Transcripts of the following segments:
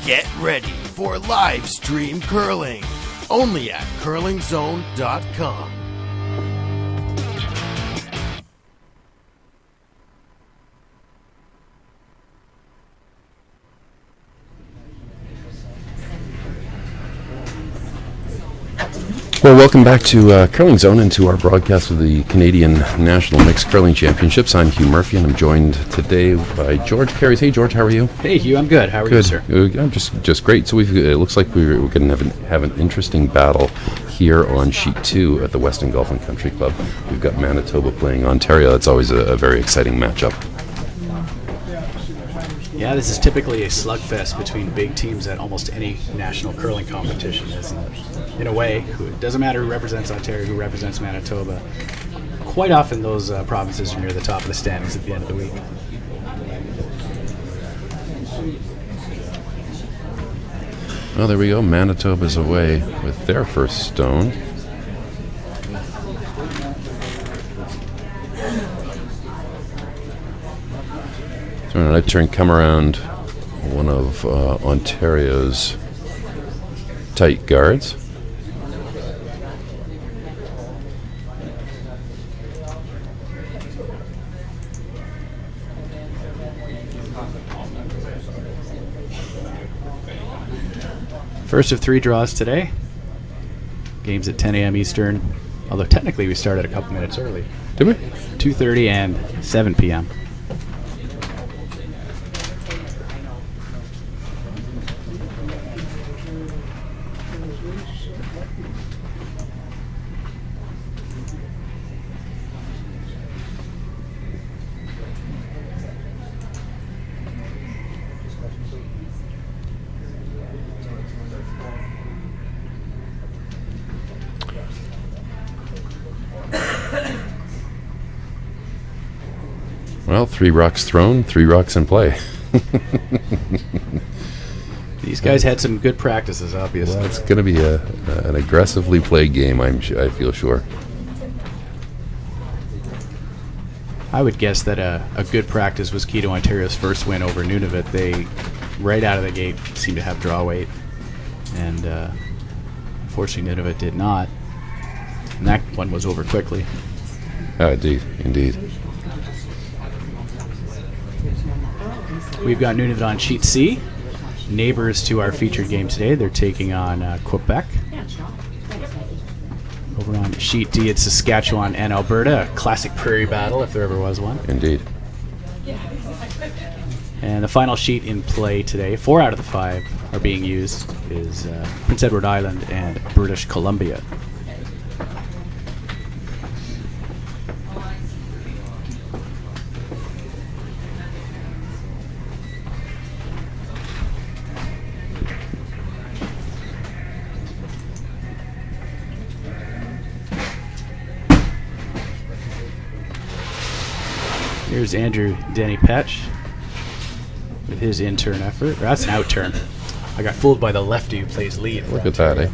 Get ready for live stream curling, only at curlingzone.com. Well, welcome back to Curling Zone and to our broadcast of the Canadian National Mixed Curling Championships. I'm Hugh Murphy, and I'm joined today by George Carries. Hey, George, how are you? Hey, Hugh, I'm good. How are you, sir? I'm just great. So it looks like we're going to have an interesting battle here on Sheet 2 at the Weston Golf Country Club. We've got Manitoba playing Ontario. That's always a very exciting matchup. Yeah, this is typically a slugfest between big teams at almost any national curling competition, isn't it? In a way, it doesn't matter who represents Ontario, who represents Manitoba. Quite often those provinces are near the top of the standings at the end of the week. Well, there we go. Manitoba's away with their first stone. So an upturn come around one of Ontario's tight guards. First of 3 draws today. Games at 10 a.m. Eastern, although technically we started a couple minutes early. Did we? 2:30 and 7 p.m. Well, 3 rocks thrown, 3 rocks in play. These guys had some good practices, obviously. Well, it's going to be an aggressively played game, I feel sure. I would guess that a good practice was key to Ontario's first win over Nunavut. They, right out of the gate, seemed to have draw weight. And unfortunately, Nunavut did not. And that one was over quickly. Oh, indeed. We've got Nunavut on Sheet C. Neighbors to our featured game today. They're taking on Quebec. Over on Sheet D, it's Saskatchewan and Alberta. A classic prairie battle, if there ever was one. Indeed. And the final sheet in play today, 4 out of the 5 are being used, is Prince Edward Island and British Columbia. Here's Andrew Denny Petch with his in-turn effort. Or that's an out-turn. I got fooled by the lefty who plays lead. Look at that, eh?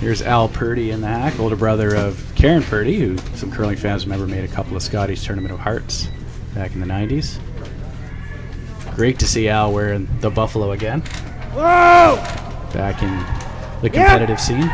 Here's Al Purdy in the hack, older brother of Karen Purdy, who some curling fans remember made a couple of Scotties Tournament of Hearts back in the 90s. Great to see Al wearing the Buffalo again. Whoa! Back in the competitive scene.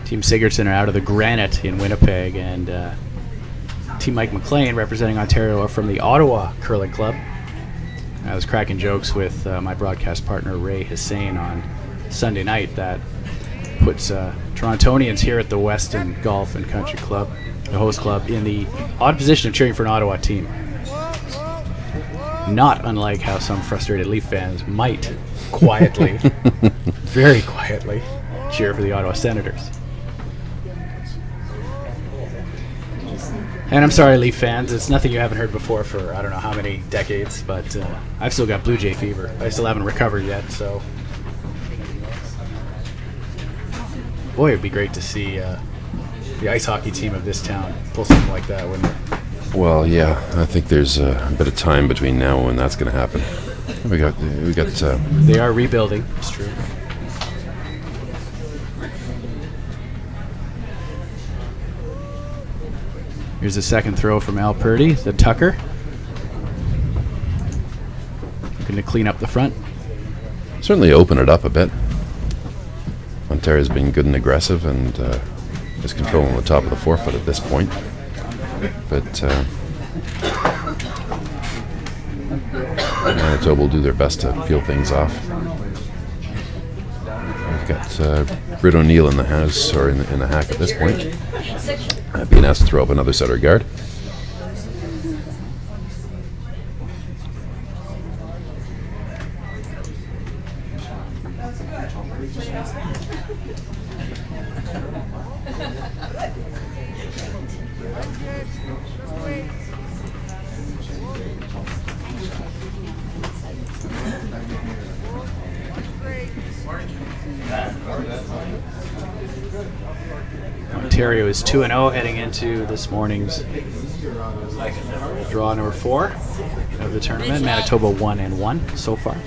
Team Sigurdsson are out of the Granite in Winnipeg, and Team Mike McLean, representing Ontario, are from the Ottawa Curling Club. I was cracking jokes with my broadcast partner Ray Hussein on Sunday night that puts Torontonians here at the Weston Golf and Country Club, the host club, in the odd position of cheering for an Ottawa team. Not unlike how some frustrated Leaf fans might quietly, very quietly, cheer for the Ottawa Senators. And I'm sorry, Leaf fans. It's nothing you haven't heard before for I don't know how many decades, but I've still got Blue Jay fever. I still haven't recovered yet, so. Boy, it'd be great to see the ice hockey team of this town pull something like that, wouldn't it? Well, yeah, I think there's a bit of time between now and when that's going to happen. We got. They are rebuilding. It's true. Here's the second throw from Al Purdy, the Tucker. Looking to clean up the front. Certainly open it up a bit. Ontario's been good and aggressive and is controlling the top of the forefoot at this point. But Manitoba will do their best to peel things off. We've got Britt O'Neill in the house, or in the hack at this point. Being asked to throw up another center guard. Ontario is 2-0 heading into this morning's draw number 4 of the tournament. Manitoba 1-1 so far.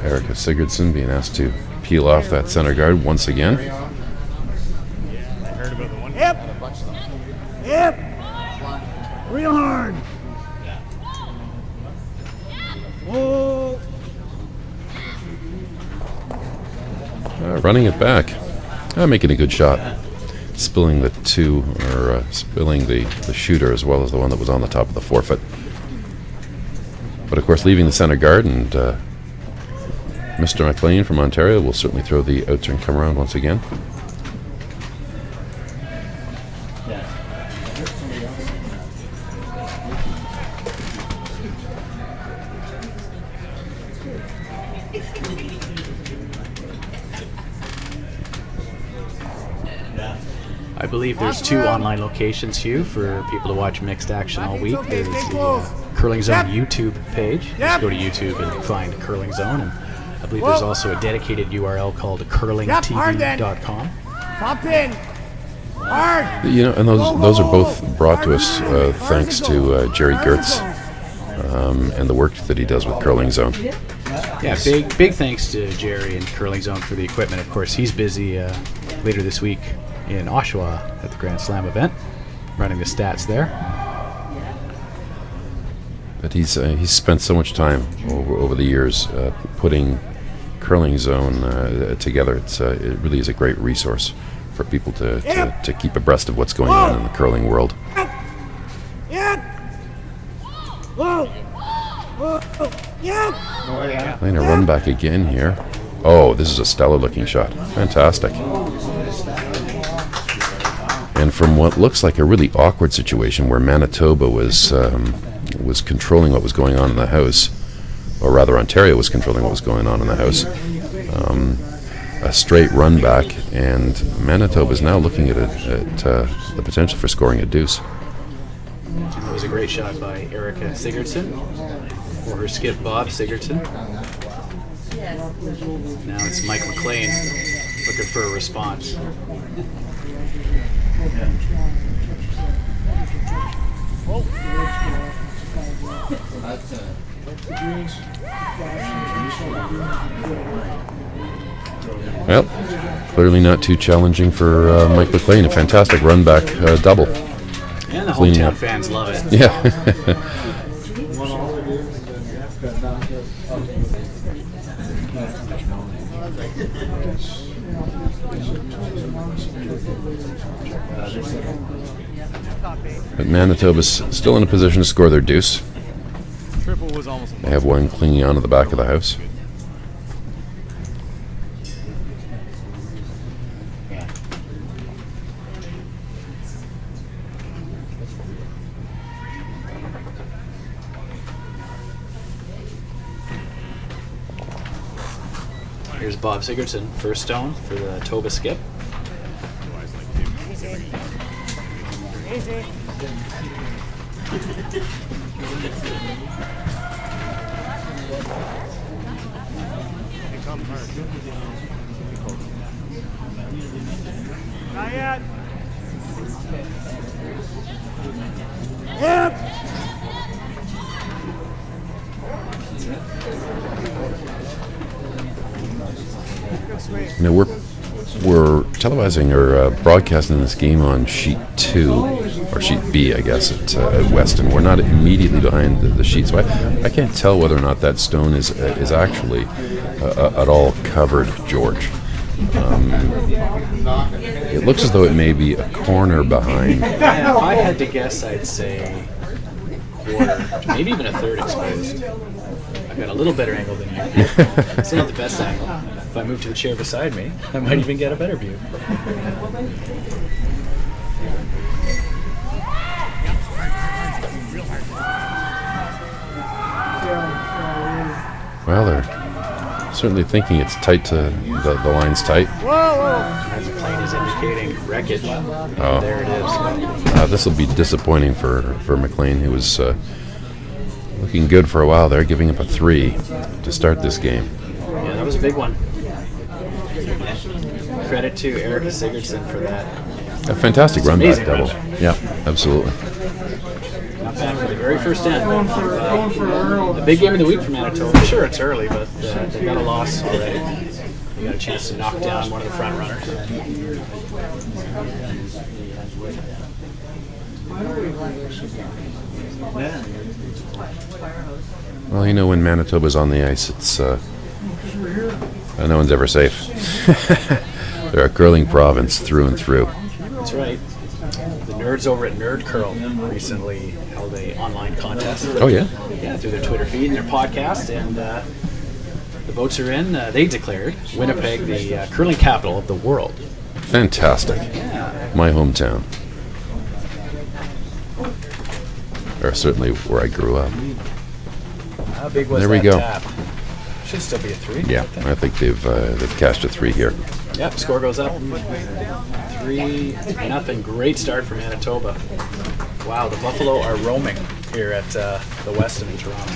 Erica Sigurdsson being asked to peel off that center guard once again. Yep. Real hard. Whoa. Running it back. Making a good shot. Spilling the spilling the shooter as well as the one that was on the top of the forefoot. But of course, leaving the center guard, and Mr. McLean from Ontario will certainly throw the outturn come around once again. I believe there's 2 online locations, Hugh, for people to watch mixed action all week. There's the Curling Zone YouTube page. Just go to YouTube and find Curling Zone. And I believe there's also a dedicated URL called curlingtv.com. Pop in. Hard. You know, and those are both brought to us thanks to Jerry Gertz and the work that he does with Curling Zone. Yeah, big thanks to Jerry and Curling Zone for the equipment. Of course, he's busy later this week in Oshawa at the Grand Slam event, running the stats there. But he's spent so much time over the years putting Curling Zone together. It really is a great resource for people to keep abreast of what's going on in the curling world. Playing a run back again here. Oh, this is a stellar looking shot. Fantastic. And from what looks like a really awkward situation where Manitoba was controlling what was going on in the house, or rather Ontario was controlling what was going on in the house, a straight run back, and Manitoba is now looking at the potential for scoring a deuce. It was a great shot by Erica Sigurdsson, or her skip Bob Sigurdsson. Now it's Mike McLean looking for a response. Well, clearly not too challenging for Mike McLean. A fantastic run back double. And the Cleaning hometown up. fans love it. Yeah. But Manitoba's still in a position to score their deuce. They have one clinging onto the back of the house. Here's Bob Sigurdsson, first stone for the Toba skip. Easy. Easy. Not yet. Yep. Good swing. You know, we're televising or broadcasting this game on sheet 2 or sheet B, I guess, at Weston. We're not immediately behind the sheet, so I can't tell whether or not that stone is actually at all covered, George. It looks as though it may be a corner behind. Yeah, if I had to guess, I'd say quarter, maybe even a third exposed. I've got a little better angle than you. Still not the best angle. If I move to the chair beside me, I might even get a better view. Well, they're certainly thinking it's tight to the line's tight. As McLean is indicating wreckage. Oh. There it is. This will be disappointing for McLean, who was looking good for a while there, giving up a 3 to start this game. Yeah, that was a big one. Credit to Erica Sigurdsson for that. A fantastic run back amazing double. run. Yeah, absolutely. Not bad for the very first end. The big game of the week for Manitoba. Sure, it's early, but they got a loss already. They got a chance to knock down one of the front runners. Well, you know, when Manitoba's on the ice, it's no one's ever safe. They're a curling province through and through. That's right. The nerds over at Nerd Curl recently held a online contest. Oh, yeah? Yeah, through their Twitter feed and their podcast, and the votes are in. They declared Winnipeg the curling capital of the world. Fantastic. My hometown. Or certainly where I grew up. How big was There we that go. tap? Should still be a 3. Yeah, I think they've cashed a 3 here. Yep, score goes up. 3-0. Great start for Manitoba. Wow, the Buffalo are roaming here at the Weston in Toronto.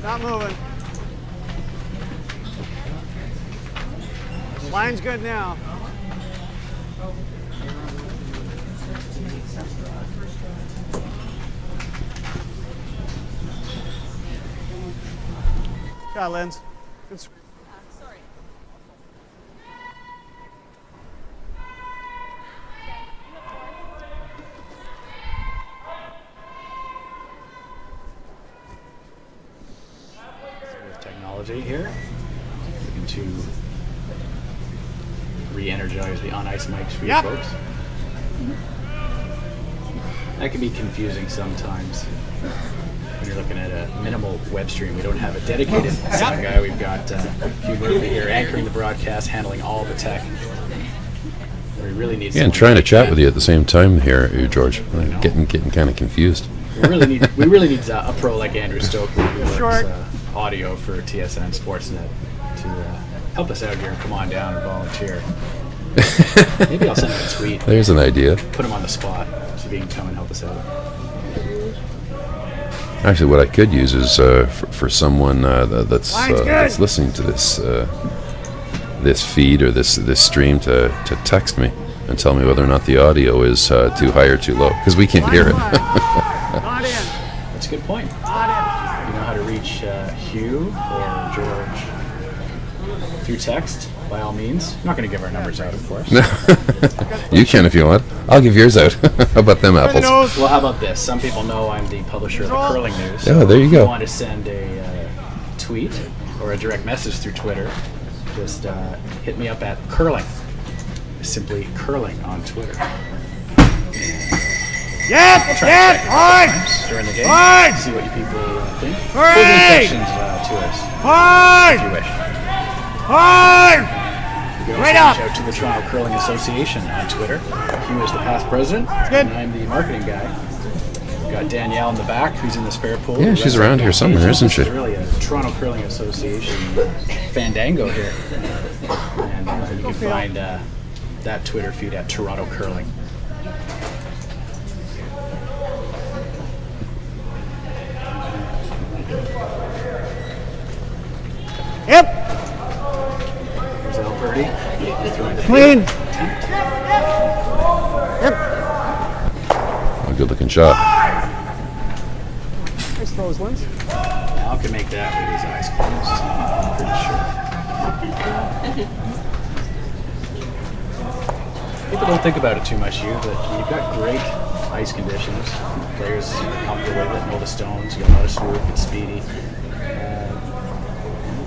Not moving. Line's good now. Shot, Linz. Good. Technology here. Looking to re-energize the on-ice mics for you folks. That can be confusing sometimes when you're looking at a minimal web stream. We don't have a dedicated sound guy. We've got Hugh Murphy here anchoring the broadcast, handling all the tech. We really need. Yeah, and trying to chat with you at the same time here, George. Getting kind of confused. We really need a pro like Andrew Stokely who works audio for TSN Sportsnet to help us out here and come on down and volunteer. Maybe I'll send him a tweet. There's an idea. Put him on the spot so he can come and help us out. Actually, what I could use is for someone that's listening to this feed or this stream to text me and tell me whether or not the audio is too high or too low, because we can't hear it. Not in. That's a good point. Not in. You know how to reach Hugh or George through text, by all means. I'm not going to give our numbers out, of course. You can if you want. I'll give yours out. How about them apples? Well, how about this? Some people know I'm the publisher of the Curling News. Yeah, there you If go. you want to send a tweet or a direct message through Twitter, just hit me up at curling. Simply curling on Twitter. Yep, hard! During the game. Hard! See what you people think. Hooray! Pose any questions to us Hard! if you wish. Hard! You can also Right up! reach out to the Toronto Curling Association on Twitter. Hugh is the past president, good. and I'm the marketing guy. We've got Danielle in the back, who's in the spare pool. Yeah, she's around here somewhere, isn't she? It's really a Toronto Curling Association fandango here. And you can find that Twitter feed at Toronto Curling. Yep, There's Alberti. clean. A good looking shot. Nice throws, Linz. Al can make that with his eyes closed, I'm pretty sure. People don't think about it too much here, but you've got great ice conditions. Players are comfortable with it, know the stones, you got a lot of swoop, it's speedy.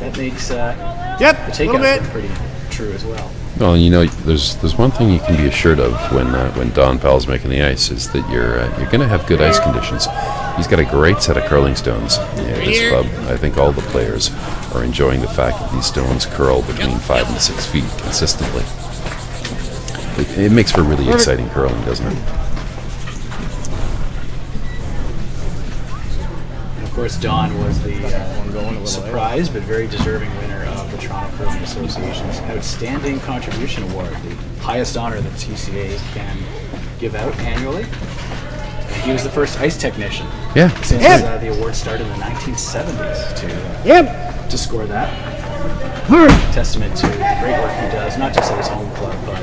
That makes the Yep, a little takeouts bit. look pretty true as well. Well, you know, there's one thing you can be assured of when Don Powell's making the ice is that you're going to have good ice conditions. He's got a great set of curling stones at his club. I think all the players are enjoying the fact that these stones curl between 5 and 6 feet consistently. It makes for really exciting curling, doesn't it? And of course, Don was the surprise but very deserving winner of the Toronto Curling Association's Outstanding Contribution Award, the highest honor that TCA can give out annually. And he was the first ice technician Yeah. since the award started in the 1970s to score that. Testament to the great work he does, not just at his home club, but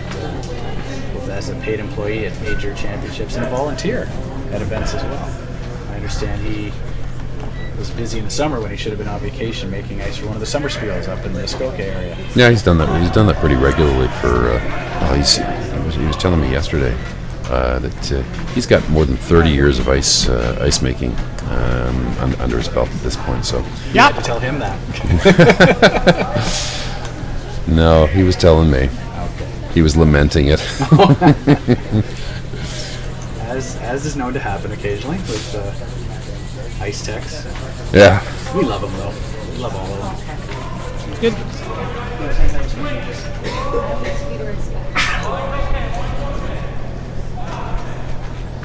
both as a paid employee at major championships and a volunteer at events as well. I understand he was busy in the summer when he should have been on vacation making ice for one of the summer spiels up in the Muskoka area. Yeah, he's done that. He's done that pretty regularly for. He was telling me yesterday that he's got more than 30 years of ice making under his belt at this point. So You had to tell him that. no, he was telling me. He was lamenting it. As is known to happen occasionally with ice techs. Yeah. We love them though. We love all of them. Good.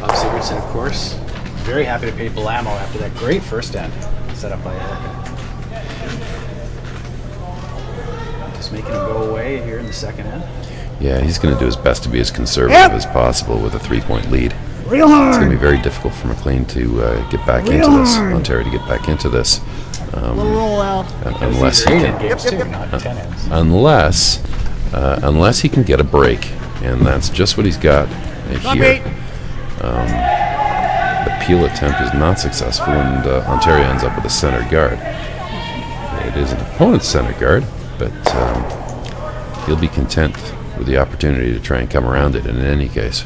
Bob Sigurdsson, of course, very happy to pay Belamo after that great first end set up by Erica. Just making him go away here in the second end. Yeah, he's going to do his best to be as conservative as possible with a 3-point lead. Real It's hard. going to be very difficult for McLean to get back into this. Ontario to get back into this. Little roll out. Unless These are he 8-end can, games too, not 10 ends. unless he can get a break, and that's just what he's got here. The peel attempt is not successful, and Ontario ends up with a center guard. It is an opponent's center guard, but he'll be content with the opportunity to try and come around it in any case.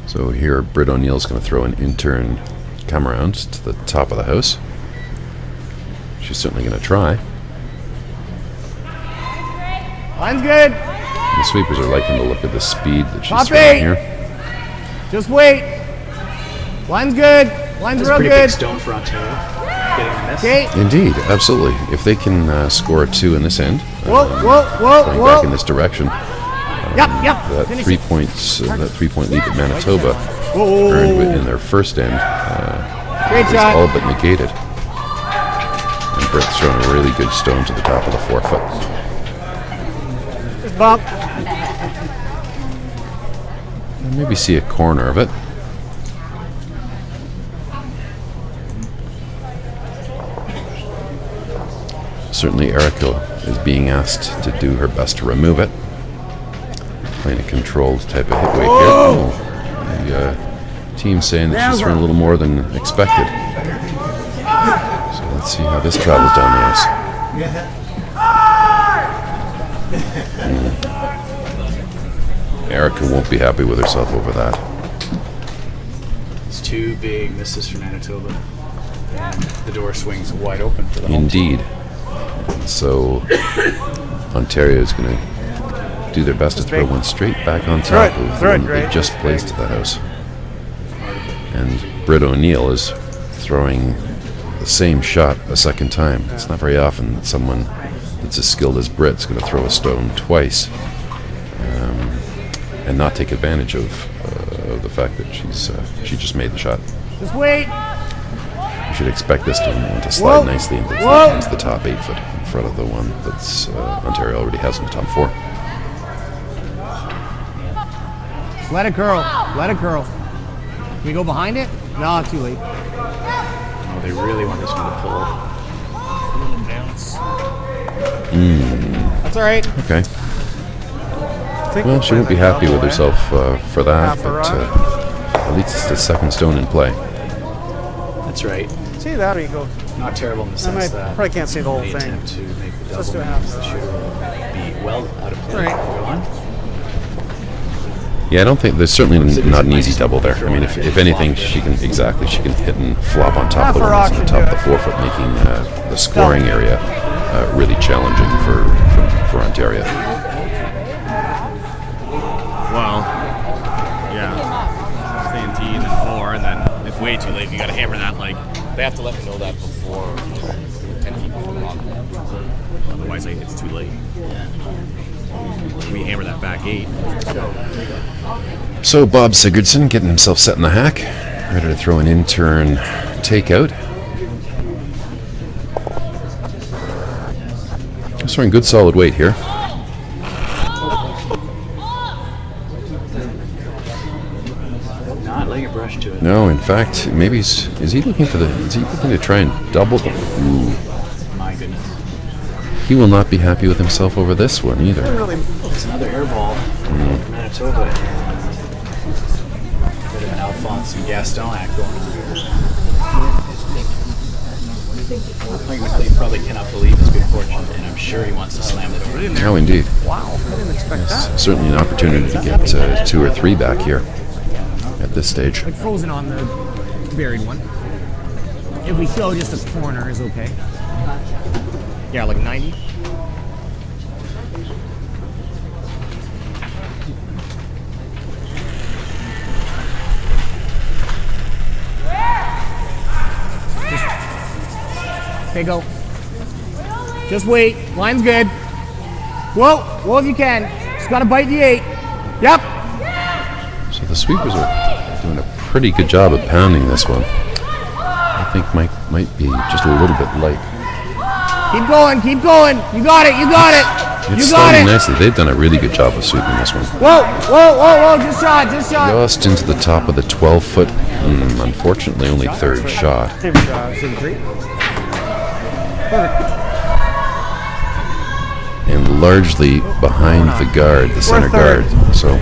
So here, Britt O'Neill's going to throw an intern come around to the top of the house. She's certainly going to try. Line's good. The sweepers are liking to look at the speed that she's Top throwing eight. here. Just wait. Line's good. Line's That's a real pretty good. big stone for Ontario. Getting a miss. Okay. Indeed, absolutely. If they can score a 2 in this end, Whoa, whoa, going whoa, back in whoa. this direction, Yep. that Finish 3 it. points, that 3-point lead that Manitoba Whoa. earned in their first end Great is shot. all but negated. And Britt's throwing a really good stone to the top of the 4-foot. Just bump. Maybe see a corner of it. Certainly Erica is being asked to do her best to remove it. Playing a controlled type of hit weight here. Oh, the team saying that she's thrown a little more than expected. So let's see how this travels down the ice. Erica won't be happy with herself over that. It's 2 big misses for Manitoba. The door swings wide open for the home Indeed. So Ontario is going to do their best to throw one straight back on top of the one they just placed to the house. And Britt O'Neill is throwing the same shot a second time. It's not very often that someone that's as skilled as Britt's going to throw a stone twice and not take advantage of the fact that she just made the shot. Just wait. You should expect this one to slide nicely into the top 8 foot in front of the one that's Ontario already has in the top 4. Just let it curl. Let it curl. Can we go behind it? No, too late. Oh, they really want this one to pull. That's all right. Okay. Well, she won't be happy with herself for that, but at least it's the second stone in play. That's right. See that, or you go. Not terrible in the sense that probably can't see the whole the thing. attempt to make the Let's double do a half means the shooter will be well out of play. Right. Go on. Yeah, I don't think there's certainly not an easy double there. I mean, if anything, she can hit and flop on top of the one that's on the top of the 4 foot, making the scoring area really challenging for Ontario. Well, yeah. Staying T and then 4, and then it's way too late. You got to hammer that. Like, they have to let me know that before 10 feet before the lock. Otherwise, like, it's too late. We hammer that back 8. So Bob Sigurdsson getting himself set in the hack, ready to throw an in-turn takeout. Just throwing good solid weight here. Not letting it brush to it. No, in fact, maybe is he looking to try and double the? Ooh. My goodness. He will not be happy with himself over this one either. It's another air ball from Manitoba. Bit of an Alphonse and Gaston act going on here. Mike McLean probably cannot believe his good fortune, and I'm sure he wants to slam it over. Oh, indeed. Wow, I didn't expect that. Certainly an opportunity to get 2 or 3 back here at this stage. Like frozen on the buried one. If we show just a corner is okay. Yeah, like 90. Okay, go. Just wait. Line's good. Whoa, whoa if you can. Just gotta bite the 8. Yep. So the sweepers are doing a pretty good job of pounding this one. I think Mike might be just a little bit light. Keep going, keep going. You got it, you got it. It's You got sliding it. nicely. They've done a really good job of sweeping this one. Whoa, whoa, whoa, whoa. Just shot, just shot. Just into the top of the 12 foot. Unfortunately, only 3rd shot. Save 3. And largely behind the guard, the center guard. So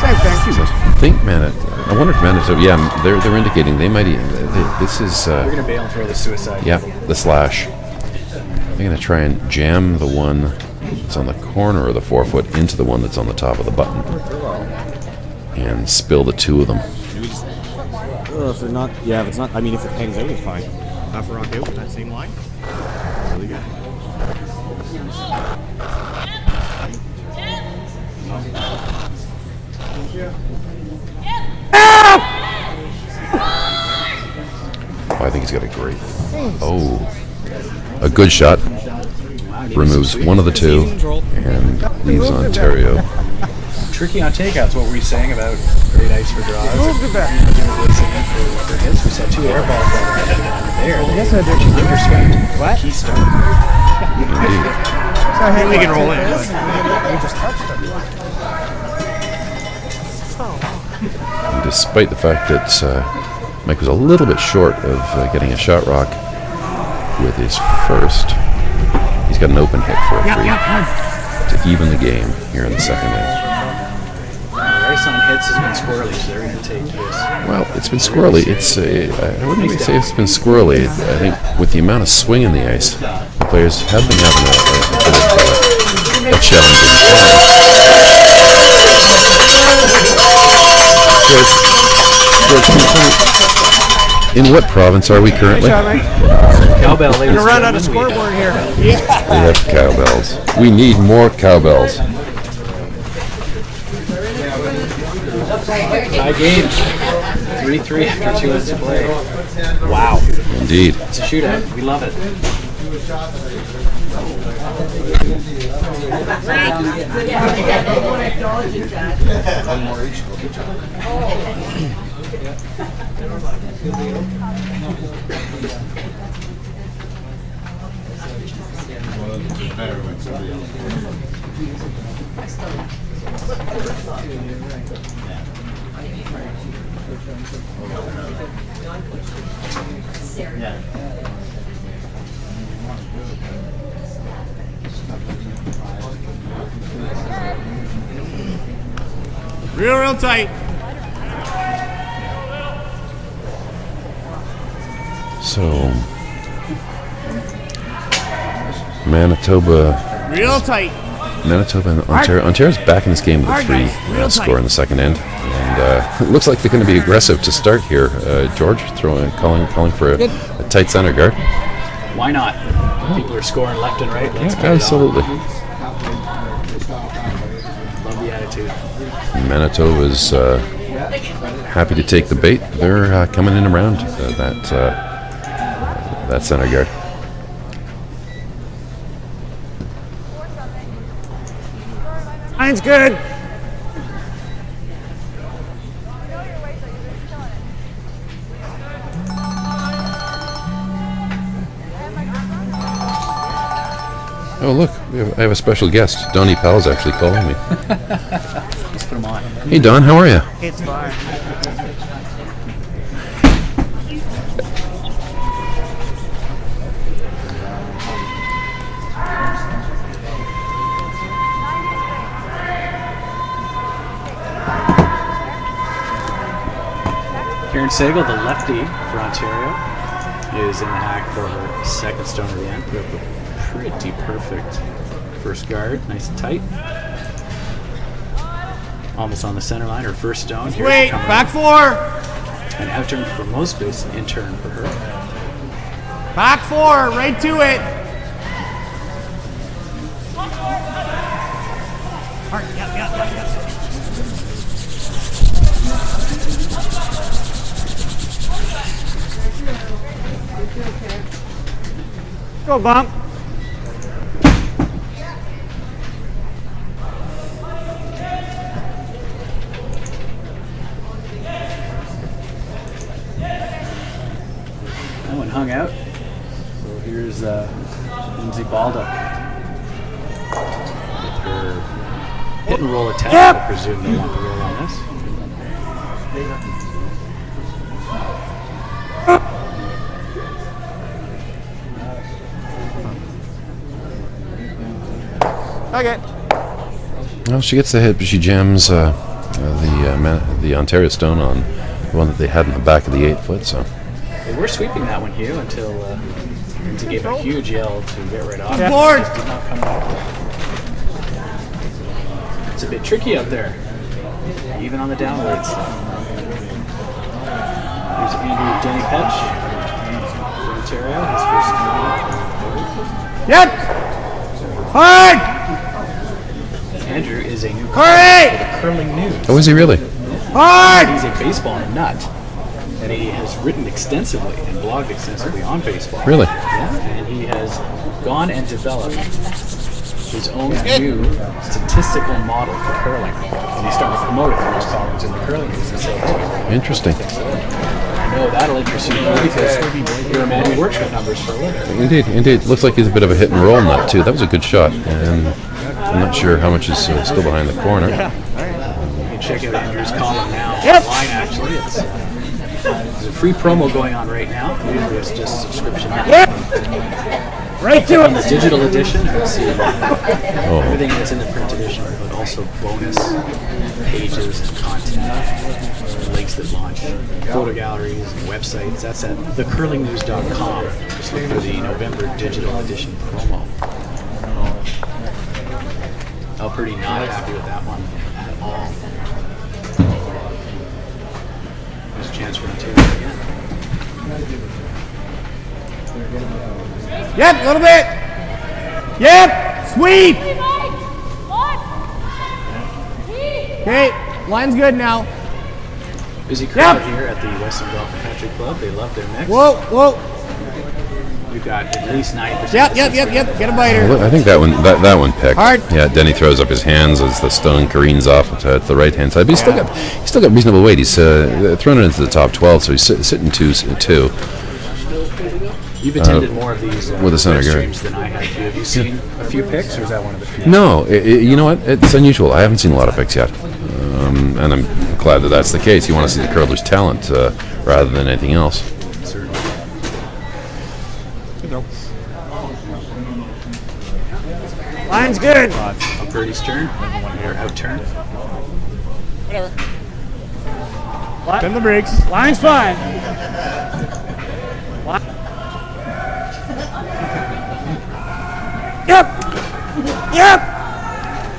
Same thing. I think I wonder if Manitoba, yeah, they're indicating they might, this is, We're going to bail and throw the suicide. yeah, the slash. They're going to try and jam the one that's on the corner of the 4 foot into the one that's on the top of the button. And spill the 2 of them. If they're not, yeah, if it's not, I mean, if it hangs out, it's fine. Half a rock out with that same line. Really good. Oh, I think he's got a great. Oh, a good shot. Removes one of the 2 and leaves Ontario. Tricky on takeouts. What were you saying about great ice for draws? Move it back. For hits, we saw 2 air balls there. Yes, I did. Underswept. What? Keystone. Indeed. We can roll in. You just touched it. And despite the fact that Mike was a little bit short of getting a shot rock with his first, he's got an open hit for a 3 to even the game here in the second inning. Ice on hits has been squirrely, so they're going to take this. Well, it's been squirrely. I wouldn't even say it's been squirrely. I think with the amount of swing in the ice, the players have been having a bit of challenge. George, can you tell me, in what province are we currently? Cowbell, ladies. You're run out of scoreboard here. We have cowbells. We need more cowbells. Tie game. 3-3 after 2 minutes to play. Wow. Indeed. It's a shootout. We love it. Real tight. So, Manitoba. Real tight. Manitoba and Ontario. Ontario's back in this game with a 3 Real score tight. in the second end, and it looks like they're going to be aggressive to start here. George, calling for a tight center guard. Why not? People are scoring left and right. Let's get it on. Absolutely. Love the attitude. Manitoba's happy to take the bait. They're coming in around that center guard. Line's good. Oh, look, I have a special guest. Donnie Powell's actually calling me. Let's put them on. Hey, Don, how are you? It's fine. Karen Sagal, the lefty for Ontario, is in the hack for her second stone of the end. Put up a pretty perfect first guard, nice and tight. Almost on the center line, her first stone. Here's Wait, coming back in. 4. An out turn for most space, an in turn for her. Back 4, right to it. Hard, yep. Go, bump. That one hung out. So here's Lindsay Baldock with her hit and roll attack. Yep. I presume they want the roll on this. Okay. Well, she gets the hit, but she jams the Ontario stone on the one that they had in the back of the 8-foot. So They were sweeping that one, Hugh, until Lindsay gave a huge yell to get right off. Yeah. Board. Just did not come back. It's a bit tricky out there, even on the downwards. Here's Andrew Denny Petch for Ontario, his first. Yep. Hard. Andrew is a new Hurry. for the Curling News. oh, is he really? Hard. He's a baseball nut, and he has written extensively and blogged extensively on baseball. Really? Yeah, and he has gone and developed his own new statistical model for curling, and he's starting to promote it through his columns in the Curling News. And so Interesting. I know that'll interest you because you're a man who works with numbers for a living. Indeed. Looks like he's a bit of a hit and roll nut too. That was a good shot, and I'm not sure how much is still behind the corner. You can check out Andrew's column now online. Actually, there's a free promo going on right now. Usually it's just subscription. Right to On the it. digital edition, you'll see everything that's in the print edition, but also bonus pages and content, links that launch, photo galleries and websites. That's at thecurlingnews.com. Just look for the November digital edition promo. I'm pretty not happy with that one at all. There's chance for Ontario again. Yep, a little bit. Yep, sweep. Okay, line's good now. Busy crowd Yep. here at the Weston Golf Country Club. They love their mix. Whoa, whoa. We've got at least 9%. Yep. Get a biter. Well, I think that one picked. Hard. Yeah, Denny throws up his hands as the stone careens off to the right hand side. But he's still got reasonable weight. He's thrown it into the top 12, so he's sitting two. You've attended more of these with a center guard. streams than I have. Have you seen a few picks, or is that one of the few? No, you know what? It's unusual. I haven't seen a lot of picks yet, and I'm glad that that's the case. You want to see the curler's talent rather than anything else. Certainly. Line's good. A birdie's turn, or out turn. Bend the brakes. Line's fine.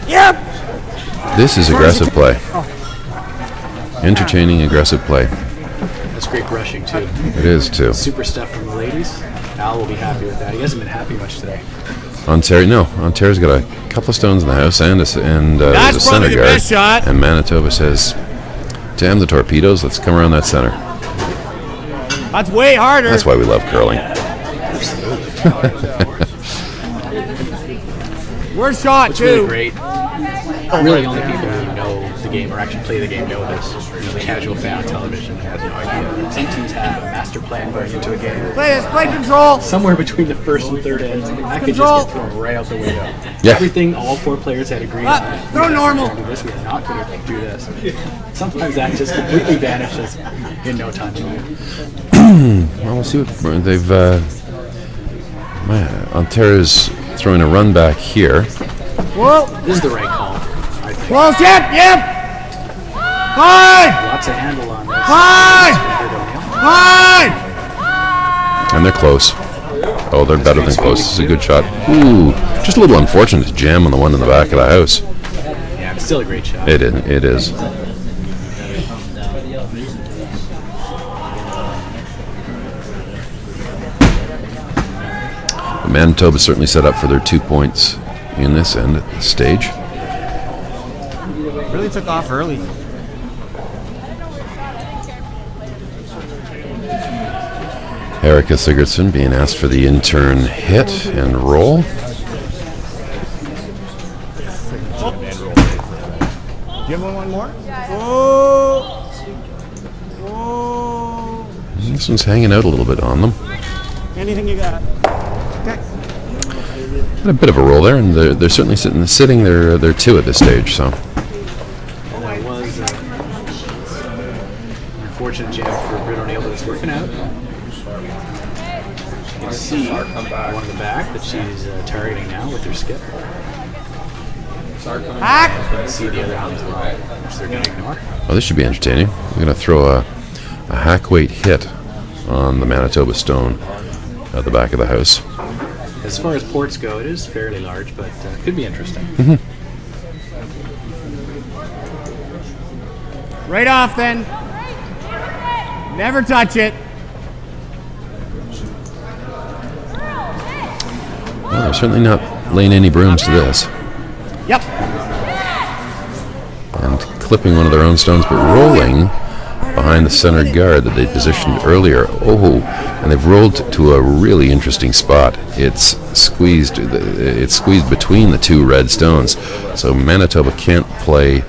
Yep. This is aggressive play. Entertaining, aggressive play. That's great brushing, too. It is, too. Super stuff from the ladies. Al will be happy with that. He hasn't been happy much today. Ontario's got a couple of stones in the house and there's a That's center probably the guard. best shot. And Manitoba says, damn the torpedoes, let's come around that center. That's way harder. That's why we love curling. Worst shot, It's too. really great. Really, only people who know the game or actually play the game know this. You know, the casual fan on television has no idea. Some teams have a master plan going into a game. Play control. Somewhere between the first and third ends, that could Control. just get thrown right out the window. Yeah. Everything all four players had agreed on. Throw normal. We're not going to do this. Sometimes that just completely vanishes in no time. Well, we'll see what they've. Ontario's throwing a run back here. Whoa. This is the right call. I think. Close. Yep. Fine. Lots of handle on this. Fine. And they're close. Oh, they're better than close. This is a good shot. Ooh, just a little unfortunate to jam on the one in the back of the house. Yeah, it's still a great shot. It is. Manitoba certainly set up for their 2 points in this end at this stage. Really took off early. Erica Sigurdsson being asked for the intern hit and roll. Give him one more. Whoa. This one's hanging out a little bit on them. Anything you got? Had a bit of a roll there, and they're certainly sitting. They're two at this stage. So And that was an unfortunate jam for Britt O'Neill, but it's working out. You can see one in the back that she's targeting now with her skip. Hack. You can see the other one as well, which they're going to ignore. oh, this should be entertaining. We're going to throw a hack weight hit on the Manitoba stone at the back of the house. As far as ports go, it is fairly large, but could be interesting. Right off then. Never touch it. Well, they're certainly not laying any brooms to this. Yep. And clipping one of their own stones, but rolling behind the center guard that they positioned earlier. Oh, and they've rolled to a really interesting spot. It's squeezed between the two red stones, so Manitoba can't play.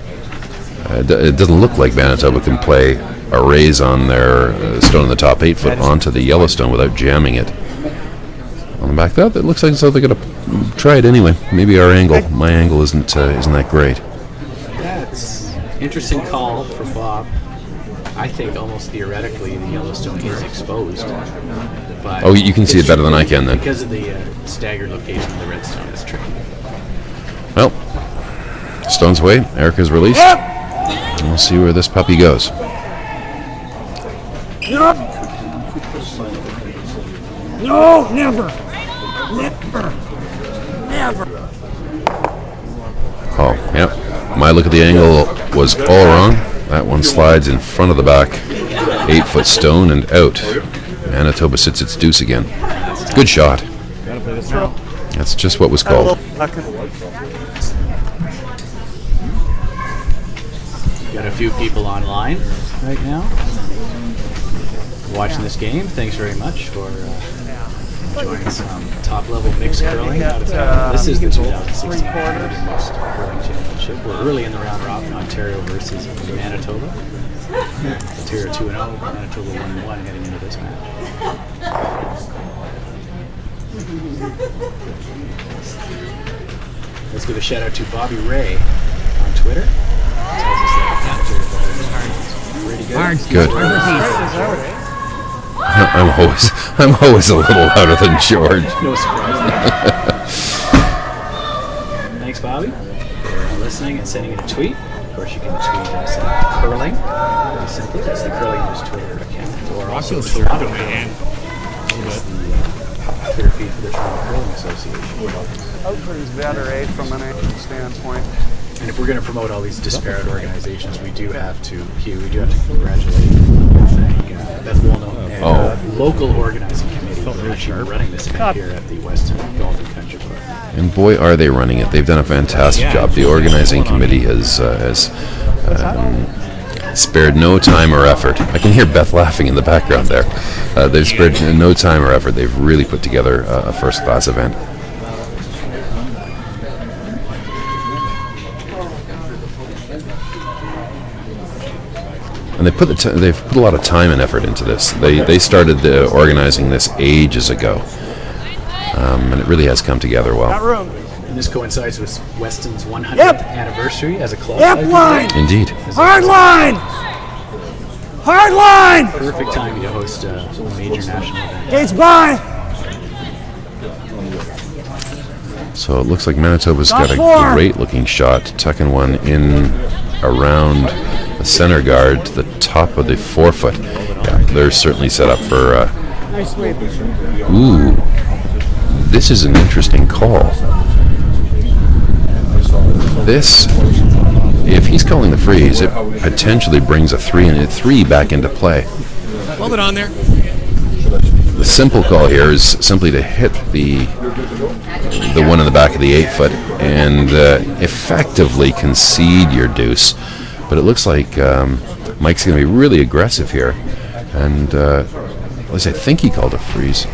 It doesn't look like Manitoba can play a raise on their stone in the top 8 foot onto the yellow stone without jamming it. On the back, that it looks like so they're going to try it anyway. Maybe my angle isn't that great. Yeah, it's interesting call for Bob. I think almost theoretically the Yellowstone is exposed. But Oh, you can see it better than I can then. Because of the staggered location of the redstone, it's tricky. Well, stone's away. Erica's released. We'll see where this puppy goes. No, never. Oh, yep. My look at the angle was all wrong. That one slides in front of the back 8-foot stone and out. Manitoba sits its deuce again. Good shot. That's just what was called. Got a few people online right now watching this game. Thanks very much for joining some top-level mixed curling. This is the 2016 Mixed Curling Championship. We're early in the round robin. Ontario versus Manitoba. Ontario 2-0, Manitoba 1-1 heading into this match. Let's give a shout out to Bobby Ray on Twitter. Tells us that the pretty good. Good. I'm always a little louder than George. No surprise there. Thanks, Bobby, for listening and sending in a tweet. Of course, you can tweet us at curling. Very simply, that's the Curling News Twitter account, or also Toronto Curling. It's the Twitter feed for the Toronto Curling Association. Outford's better, from an age standpoint. And if we're going to promote all these disparate organizations, we do have to congratulate and thank Beth Wolno and local organizing committee for actually running this event here at the Weston Golf Country Club. And boy, are they running it. They've done a fantastic job. The organizing committee has spared no time or effort. I can hear Beth laughing in the background there. They've spared no time or effort. They've really put together a first-class event. And they've put a lot of time and effort into this. They started organizing this ages ago, and it really has come together well. And this coincides with Weston's 100th anniversary as a club. Line! Indeed. Hard line! Hard line! Perfect timing to host a major national event. Gates by! So it looks like Manitoba's got a great-looking shot, tucking one in around the center guard to the top of the forefoot. Yeah, they're certainly set up for. Nice sweep. Ooh, this is an interesting call. This, if he's calling the freeze, it potentially brings a 3 back into play. Hold it on there. The simple call here is simply to hit the one in the back of the 8-foot and effectively concede your deuce. But it looks like Mike's going to be really aggressive here, and at least I think he called a freeze.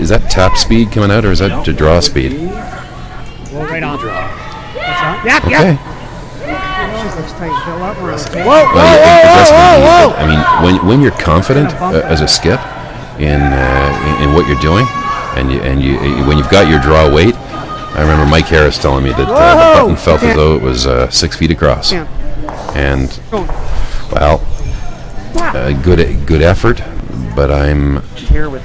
Is that tap speed coming out, or is that to draw speed? Well, right on. Yep, Okay. Looks tight. Fill up. Okay. Whoa! I mean, when you're confident as a skip in what you're doing, and you when you've got your draw weight. I remember Mike Harris telling me that the button felt as though it was 6 feet across. And, well, good effort, but I'm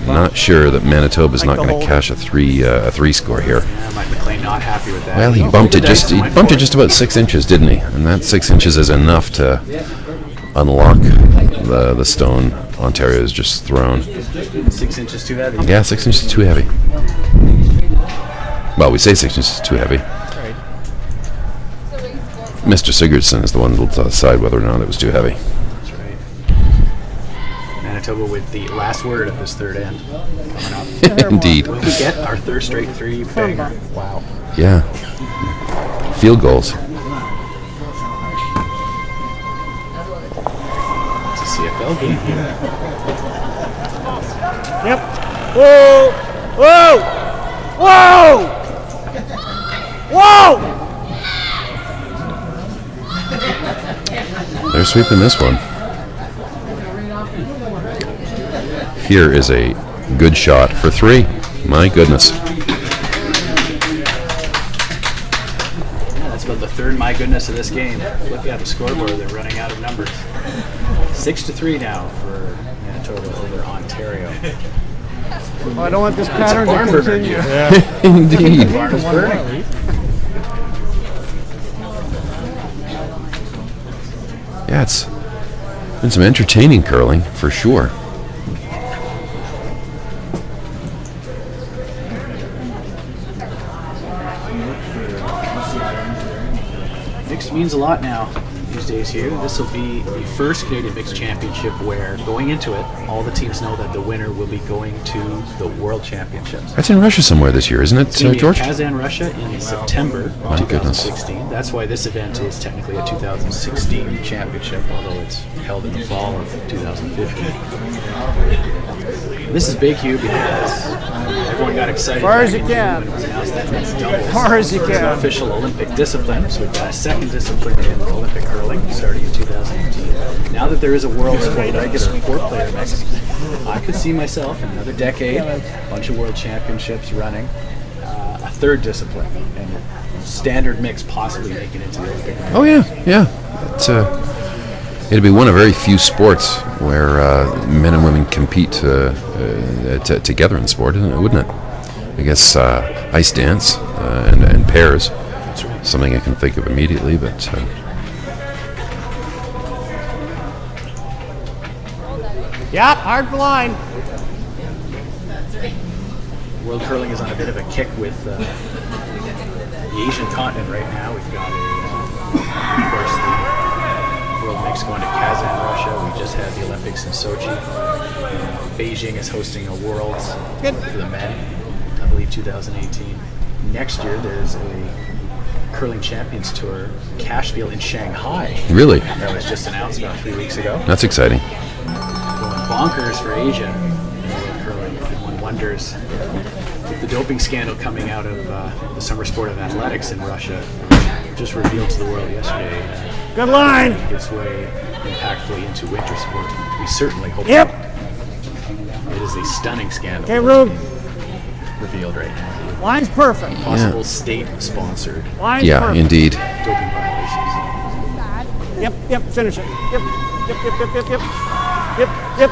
not sure that Manitoba's not going to cash a three score here. Mike McLean not happy with that. Well, he bumped it just about 6 inches, didn't he? And that 6 inches is enough to unlock the stone Ontario's just thrown. 6 inches too heavy. Yeah, 6 inches too heavy. Well, we say 6 inches is too heavy. Right. Mr. Sigurdsson is the one who will decide whether or not it was too heavy. That's right. Manitoba with the last word of this third end coming up. Indeed. Will we get our third straight 3 banger? Wow. Yeah. Field goals. It's a CFL game here. Yep. Whoa! Whoa! Whoa! Whoa! They're sweeping this one. Here is a good shot for 3. My goodness. Yeah, that's about the third my goodness of this game. Look at the scoreboard, they're running out of numbers. 6-3 now for Manitoba over Ontario. Oh, I don't want this pattern to continue. Indeed. Barn is burning. Yeah, it's been some entertaining curling for sure. Mixed means a lot now these days here. This will be the first Canadian Mixed Championship where, going into it, all the teams know that the winner will be going to the World Championships. That's in Russia somewhere this year, isn't it, It's gonna be George? in Kazan, Russia in September My goodness. 2016. That's why this event is technically a 2016 championship, although it's held in the fall of 2015. This is big, Hugh, because everyone got excited Far as back you in June can. when it was announced that it's doubles. Far as you It's can. an official Olympic discipline, so we've got a second discipline in Olympic curling starting in 2018. Now that there is a world sport, I guess a four-player mix, I could see myself in another decade, a bunch of world championships running, a third discipline, and standard mix possibly making it to the Olympic. Oh yeah. It's, it'd be one of very few sports where men and women compete together in sport, wouldn't it? I guess ice dance and pairs. Something I can think of immediately, but Yep, hard for line. World curling is on a bit of a kick with the Asian continent right now. We've got, of course, the World Mix going to Kazan, Russia. We just had the Olympics in Sochi. Beijing is hosting a Worlds for the men, I believe 2018. Next year, there's a Curling Champions Tour cash deal in Shanghai. really, That was just announced about 3 weeks ago. that's exciting. Going bonkers for Asia in world curling. One wonders if the doping scandal coming out of the summer sport of athletics in Russia, just revealed to the world yesterday, Good line. its way impactfully into winter sport. We certainly hope Yep. so. It is a stunning scandal Okay, Rube. revealed right now. Line's perfect. Possible state-sponsored Line's Yeah, perfect. indeed. doping violations. Yep, finish it. Yep. Yep.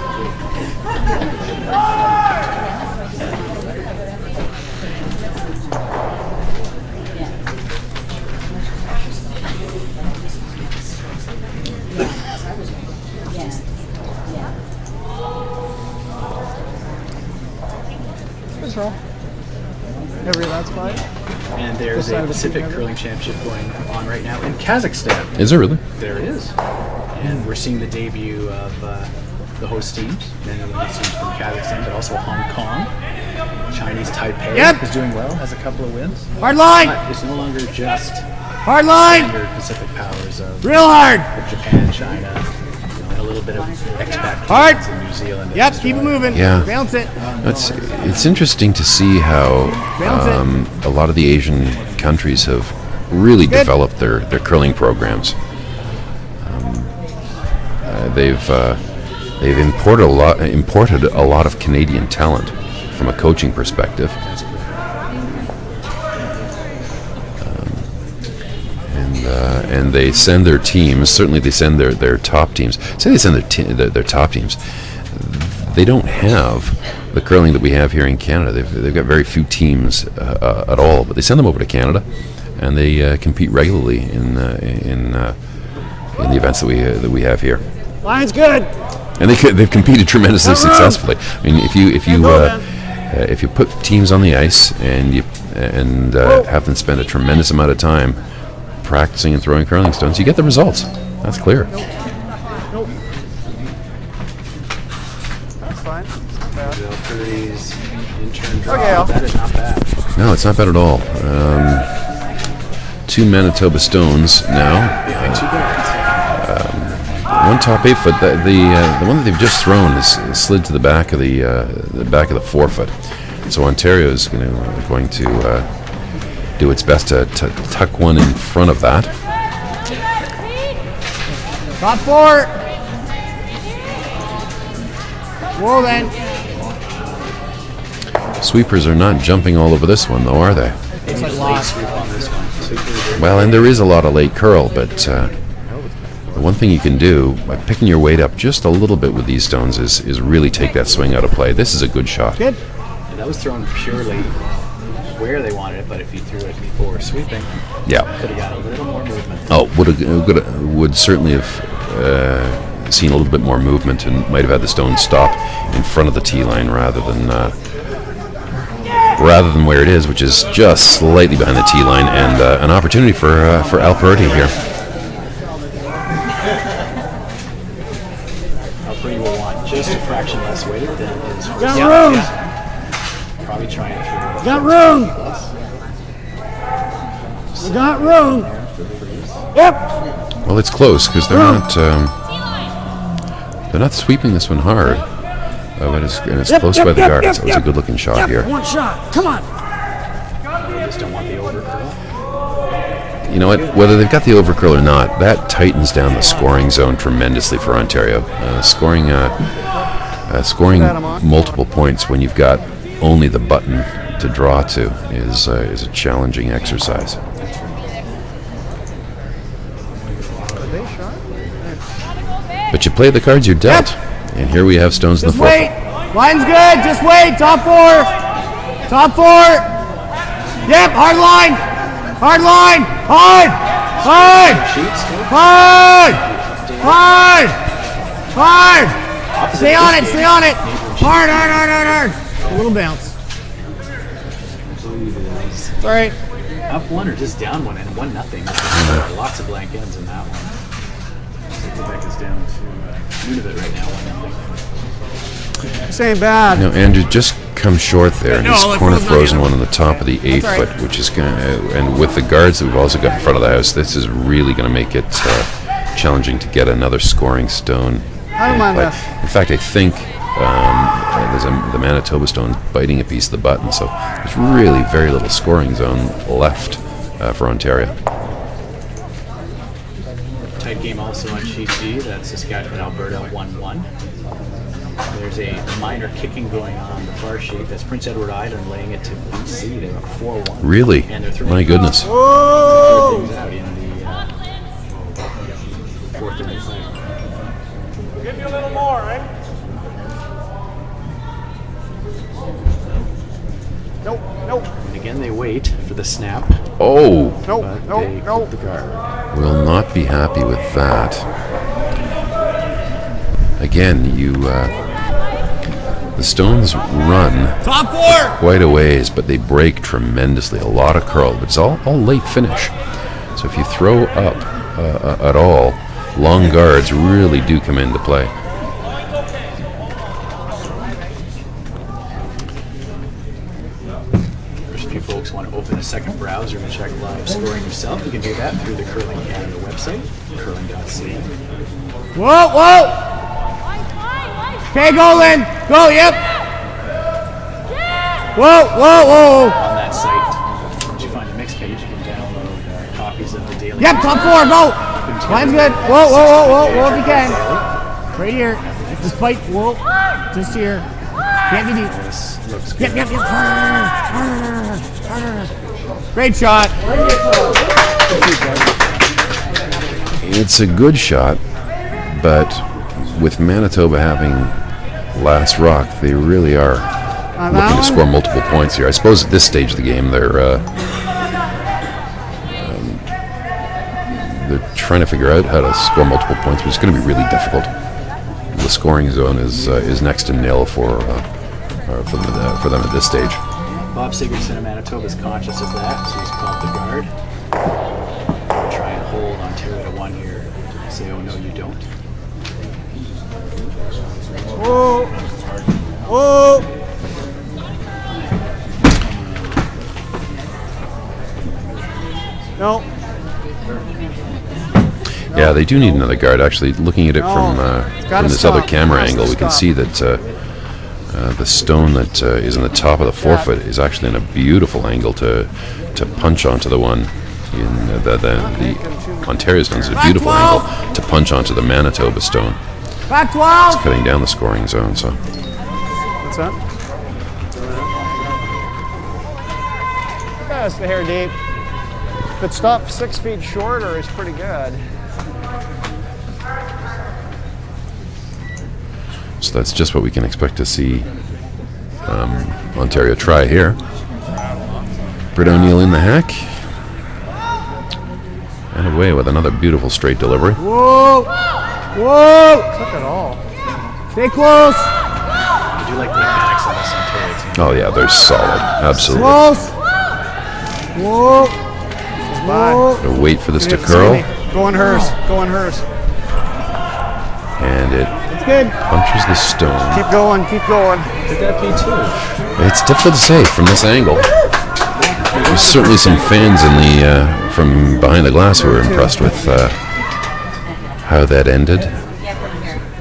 Good throw. Every that's fine. And there's side a of the Pacific together. Curling Championship going on right now in Kazakhstan. Is it really? There it is. And we're seeing the debut of the host teams, many of the host teams from Kazakhstan, but also Hong Kong. Chinese Taipei Yep. is doing well, has a couple of wins. Hard line. But it's no longer just Hard line. standard Pacific powers of Real hard. Japan, China, and a little bit of expat Hard. teams in New Zealand. and Yep, keep it Australia. moving. Yeah. Bounce it. It's interesting to see how a lot of the Asian countries have really Good. developed their curling programs. They've imported a lot of Canadian talent from a coaching perspective. And they send their teams. Certainly, they send their top teams. Say they send their top teams. They don't have the curling that we have here in Canada. They've got very few teams at all. But they send them over to Canada, and they compete regularly in the events that we have here. Line's good. And they've competed tremendously successfully. I mean, if you put teams on the ice and have them spend a tremendous amount of time practicing and throwing curling stones, you get the results. That's clear. Nope. That's fine. It's not bad. Bill Curry's in-turn draw. Okay, Al. That is not bad. No, it's not bad at all. 2 Manitoba stones now. Behind two guards. One top 8 foot. The one that they've just thrown is slid to the back of the 4 foot. So Ontario is going to do its best to tuck one in front of that. Top 4. Whoa then. Sweepers are not jumping all over this one, though, are they? Maybe like a late lost. sweep on this one. Super Well, and there is a lot of late curl, but the one thing you can do by picking your weight up just a little bit with these stones is really take that swing out of play. This is a good shot. Good. And that was thrown purely where they wanted it, but if you threw it before sweeping, Yeah. could have got a little more movement. Oh, would certainly have seen a little bit more movement and might have had the stone stop in front of the tee line rather than where it is, which is just slightly behind the tee line, and an opportunity for Alberti here. just a fraction less weighted than his first. Got room. Probably trying to. Got room. We got room. Yep. Well, it's close because they're not sweeping this one hard. But it's close by the guards. That was a good-looking shot here. One shot. Come on. They just don't want the overcurl. You know what? Whether they've got the overcurl or not, that tightens down the scoring zone tremendously for Ontario. Scoring multiple points when you've got only the button to draw to is a challenging exercise. But you play the cards you're dealt, and here we have stones in the Just wait. forefront. Line's good. Just wait. Top four. Top four. Yep. Hard line. Hard line. Hard. Hard. Hard. Hard. Hard. Stay on it. Stay on it. Hard, hard, hard, hard, hard. A little bounce. It's all right. Up one or just down one, and 1-0. Lots of blank ends in that one. So Quebec is down to Nunavut right now, 1-0. This ain't bad. Now, Andrew just come short there. And No, he's like corner frozen frozen onion. one on the top of the 8 all right. foot, which is going to, and with the guards that we've also got in front of the house, this is really going to make it challenging to get another scoring stone. I don't mind this. In fact, I think there's the Manitoba stone biting a piece of the button, so there's really very little scoring zone left for Ontario. Tight game also on sheet G. That's Saskatchewan, Alberta 1-1. There's a minor kicking going on the far sheet. That's Prince Edward Island laying it to BC. They're 4-1. Really? And they're My goodness. things out in the fourth and fifth. Give you a little more, right? Nope, nope, And again, they wait for the snap, Oh, nope, but nope, they nope. clip the guard. will not be happy with that. Again, the stones run Top four! quite a ways, but they break tremendously. A lot of curl, but it's all late finish. So if you throw up at all, long guards really do come into play. There's a few folks want to open a second browser and check live scoring yourself. You can do that through the Curling Canada website, curling.ca. Whoa, whoa! Okay, go, Lynn. Go, yep. Whoa, whoa, whoa. On that site, once you find the mix page, you can download copies of the daily. Yep, top four, go. Line's good. Whoa, whoa, whoa, whoa, whoa, if you can. Right here. Just fight, whoa. Just here. Can't be deep. This looks Yep, good. yep, yep. Great shot. It's a good shot, but with Manitoba having last rock, they really are looking to score multiple points here. I suppose at this stage of the game, they're trying to figure out how to score multiple points, but it's going to be really difficult. The scoring zone is next to nil for them at this stage. Bob Sigurdsson of Manitoba is conscious of that, so he's called the guard. Try and hold Ontario to 1 here. Say, oh no, you don't. Whoa. Whoa. No. Yeah, they do need another guard. Actually, looking at it from gotta this stop. other camera Has to angle, we can stop. see that the stone that is on the top of the forefoot is actually in a beautiful angle to punch onto the one in the Ontario stone is a beautiful angle to punch onto the Manitoba stone, Back 12. cutting down the scoring zone. So What's that? That's the hair deep. If it stopped 6 feet shorter, it's pretty good. So that's just what we can expect to see Ontario try here. Britt O'Neill in the hack. And away with another beautiful straight delivery. Whoa. Whoa. Took it all. Stay close. I do like the mechanics on this Ontario team. Oh yeah, they're solid. Absolutely. Close. Whoa. Whoa. Gotta wait for this to See curl. me. Go in hers. Go in hers. And it It's good. punches the stone. Keep going, keep going. Could that be too? It's difficult to say from this angle. There's certainly some fans in the from behind the glass who were impressed with how that ended.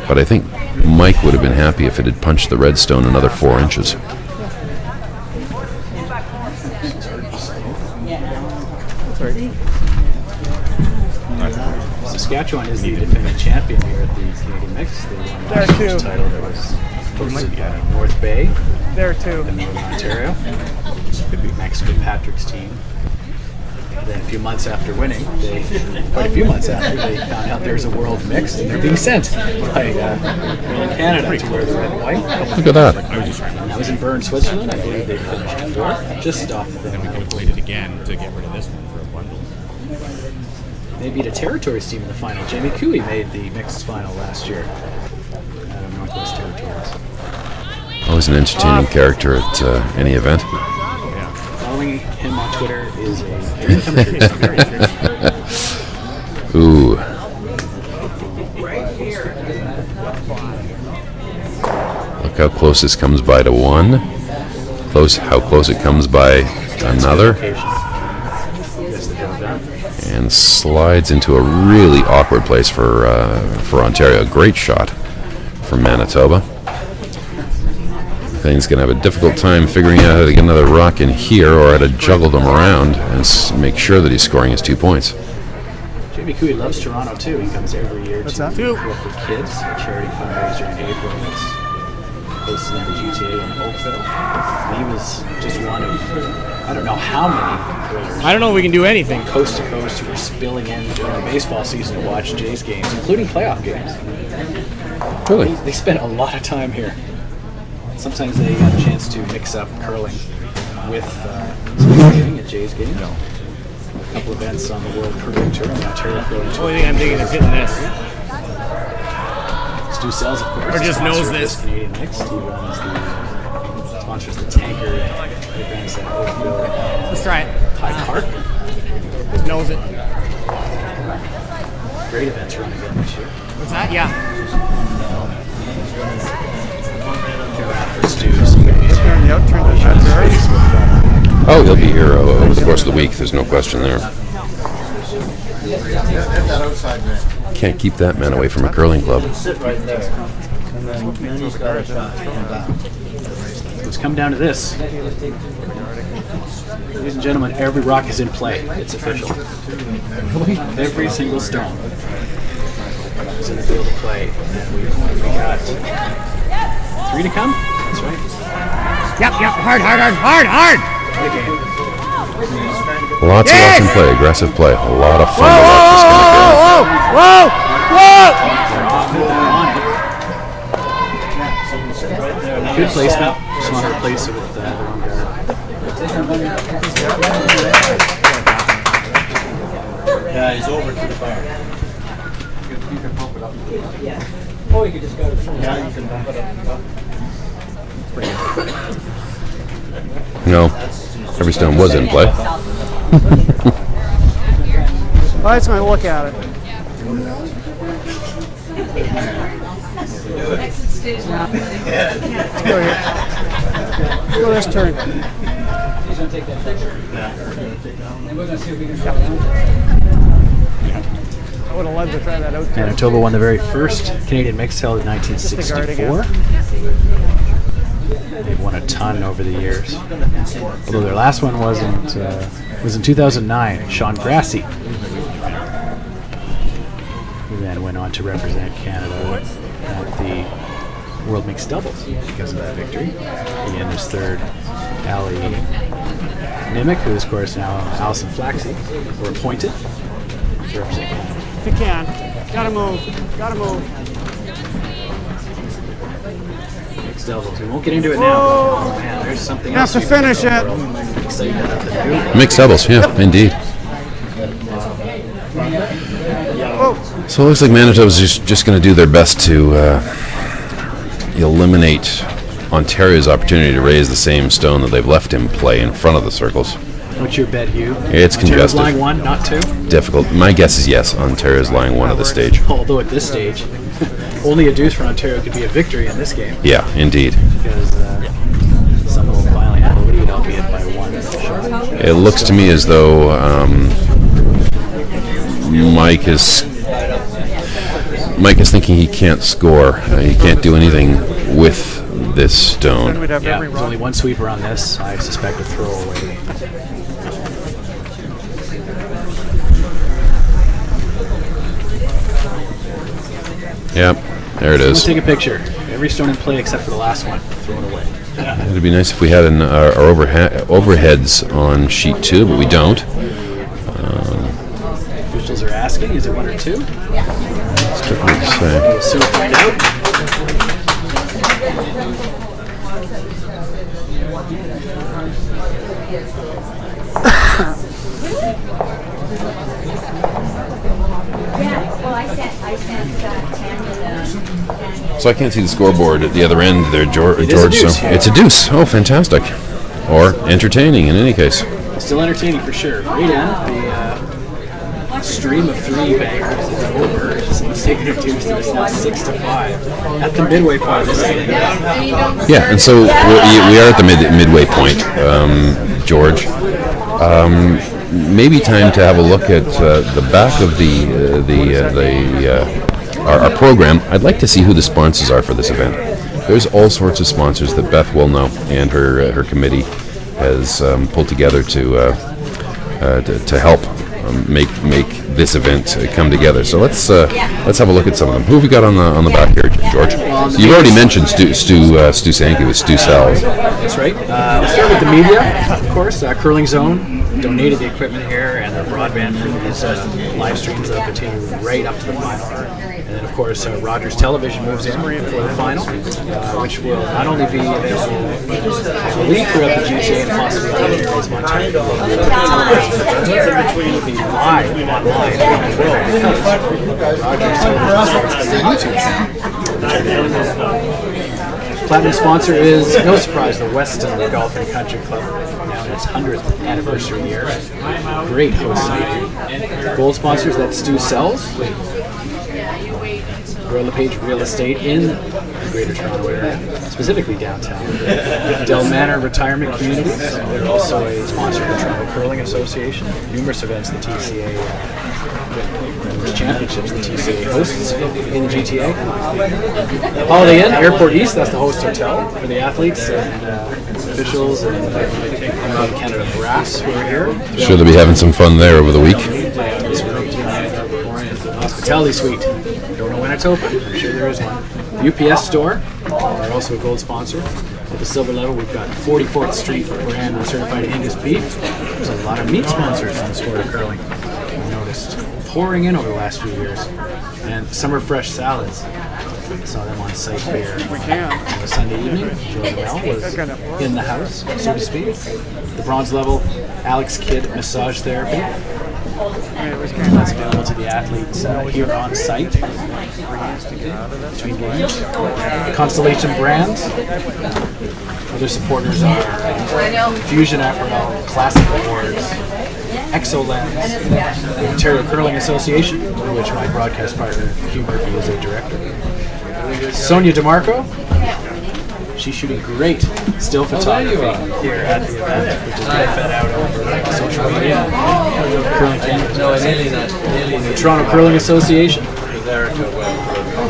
But I think Mike would have been happy if it had punched the red stone another 4 inches. Saskatchewan is the defending champion here at the Canadian Mix. They won There last year's too. title that was hosted at North Bay There too. in Northern Ontario. They beat Mexican Patrick's team. Then a few months after winning, quite a few months after, they found out there's a world mixed and they're being sent by Canada to wear the red and white. Look at that. And that was in Bern, Switzerland. I believe they finished fourth, just off the. Then we could have played it again to get rid of this one for a bundle. They beat a territories team in the final. Jamie Cooey made the mixed final last year out of Northwest Territories. Always an entertaining character at any event. Following him on Twitter is a Ooh. Look how close this comes by to one. How close it comes by another. And slides into a really awkward place for Ontario. Great shot from Manitoba. I think he's going to have a difficult time figuring out how to get another rock in here or how to juggle them around and make sure that he's scoring his 2 points. Jamie Cooey loves Toronto too. He comes every year What's to that? Work for Kids, a charity fundraiser in April. It's hosted in the GTA in Oakville. And he was just one of, I don't know how many players I don't know if we can do anything. coast to coast who were spilling in during the baseball season to watch Jays games, including playoff games. Really? They spent a lot of time here. Sometimes they got a chance to mix up curling with skating at Jays games. A couple events on the World Curling Tour and the Ontario Curling Tour. Only thing I'm thinking is hitting this. Stu Sells, of course, Or just the knows sponsor of this. Canadian Mixed. He runs sponsors the Tanker events at Oakville Let's try it. High Park. Just knows it. Great events run again this year. What's that? Yeah. For Stu's. Turn the shut Oh, he'll be here over the course of the week. There's no question there. Can't keep that man away from a curling club. It's come down to this. Ladies and gentlemen, every rock is in play. It's official. Every single stone is in the field of play. And we got 3 to come. That's right. Yep. Hard. Lots in play. Aggressive play. A lot of fun to watch this kind of curling. Good placement. Just want to replace it with the wrong guard. Yeah, he's over to the bar. You can pump it up. Oh, you can just go to the Yeah, you can pump it up. No, every stone was in play. Well, let's go look at it. Go here. Go this turn. I would have loved to try that out. Manitoba won the very first Canadian Mixed held in 1964. They've won a ton over the years. Although their last one was in 2009. Sean Grassi, who then went on to represent Canada at the World Mixed Doubles because of that victory. He and his third, Ali Nimick, who is of course now Alison Flaxey, were appointed to represent Canada. If you can. Gotta move. Mixed doubles. We won't get into it now. Oh man, there's something Have else. to finish it. Excited about the new. Mixed doubles, yeah, indeed. So it looks like Manitoba's just going to do their best to eliminate Ontario's opportunity to raise the same stone that they've left in play in front of the circles. What's your bet, Hugh? It's Ontario's congested. lying 1, not 2. Difficult. My guess is yes. Ontario's lying 1 at this stage. Although at this stage, only a deuce for Ontario could be a victory in this game. Yeah, indeed. Because someone will finally have a lead, albeit by one shot. It looks to me as though Mike is thinking he can't score. He can't do anything with this stone. We'd have Yeah, every there's only one sweeper on this. I suspect a throwaway. Yep, there it Let's is. take a picture. Every stone in play except for the last one. Throw it away. It'd be nice if we had our overheads on sheet 2, but we don't. Officials are asking, is it 1 or 2? It's difficult to say. We'll soon find out. So I can't see the scoreboard at the other end there, George. is a deuce, So yeah. it's a deuce. Oh, fantastic. Or entertaining in any case. Still entertaining for sure. Right in. The stream of 3 bangers is over. It's taken a deuce and it's now 6-5 at the midway point of this game. Yeah, and so we are at the midway point, George. Maybe time to have a look at the back of our program. I'd like to see who the sponsors are for this event. There's all sorts of sponsors that Beth will know, and her committee has pulled together to help make this event come together. So let's have a look at some of them. Who have we got on the back here, George? You've already mentioned Stu Sankey with Stu Sal's. That's right. We'll start with the media, of course. Curling Zone donated the equipment here and their broadband for these live streams that continue right up to the final. And then, of course, Rogers Television moves in for the final, which will not only be available, I believe, throughout the GTA and possibly other areas of Ontario, but it'll be live online as well, because Rogers Television has a YouTube channel. Platinum sponsor is, no surprise, the Weston Golf Country Club, now in its 100th anniversary year. Great host site. Gold sponsors, that's Stu Sells, Royal LePage Real Estate in the Greater Toronto Area, specifically downtown. Del Manor Retirement Communities, they're also a sponsor of the Toronto Curling Association. Numerous events the TCA, numerous championships the TCA hosts in the GTA. Holiday Inn, Airport East, that's the host hotel for the athletes and officials and Canada Brass who are here. Sure they'll be having some fun there over the week. Hospitality Suite. Don't know when it's open. I'm sure there is one. UPS Store. They're also a gold sponsor. At the silver level, we've got 44th Street brand certified Angus beef. There's a lot of meat sponsors on the sport of curling. I've noticed pouring in over the last few years. And Summer Fresh Salads. I saw them on site here on a Sunday evening. Joe Morell was in the house, so to speak. The bronze level, Alex Kidd Massage Therapy. That's available to the athletes here on site between games. Constellation Brands. Other supporters are Fusion Apparel, Classic Awards, Exolens, the Ontario Curling Association, of which my broadcast partner Hugh Murphy is a director. Sonia DeMarco. She's shooting great still photography here at the event, which is being fed out over social media. Curling Canada. The Toronto Curling Association. The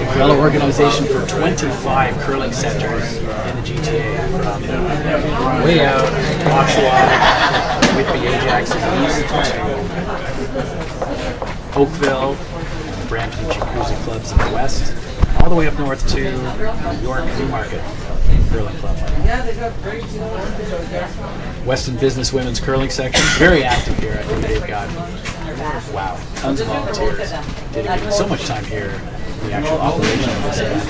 umbrella organization for 25 curling centers in the GTA, from way out Oshawa, Whitby, Ajax in the east to Oakville, Brampton Jacuzzi clubs in the west, all the way up north to New York Newmarket Curling Club. Weston Business Women's Curling Section, very active here. I think they've got, tons of volunteers dedicating so much time here in the actual operation of this event.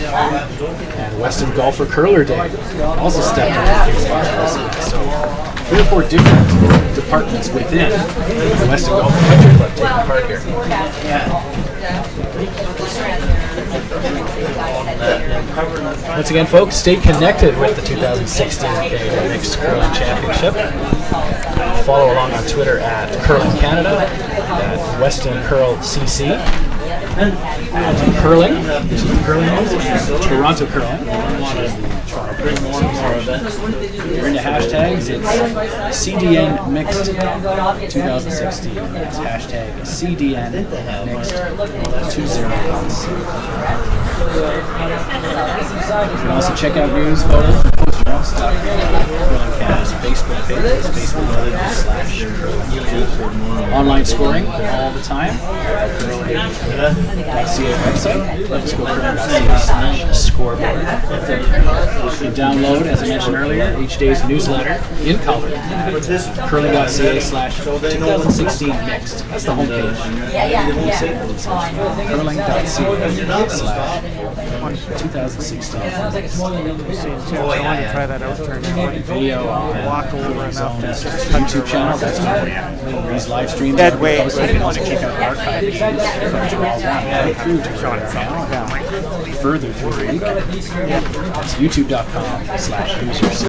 And Weston Golfer Curler Day also stepped into the sponsor this event. So 3 or 4 different departments within the Weston Golf Country Club taking part here. Once again, folks, stay connected with the 2016 Canadian Mixed Curling Championship. Follow along on Twitter at Curling Canada, at Weston Curl CC, Curling, this is the curling house, Toronto curling. You're into hashtags, it's CDN Mixed 2016. It's hashtag CDN Mixed 2016. You can also check out news, photos, and post your own stuff. Curling Canada's Facebook page is Facebook.com/curling. Online scoring all the time. Curling.ca website. Let's go curling.ca/scoreboard. You download, as I mentioned earlier, each day's newsletter in color. Curling.ca/2016 Mixed. That's the homepage. Curling.ca/2016. I want to try that out turn. Video on Walk over enough to YouTube channel. That's these live streams. Dead weight. If you want to check out archive issues, through to Sean channel. Further through the week. That's youtube.com/userspeak.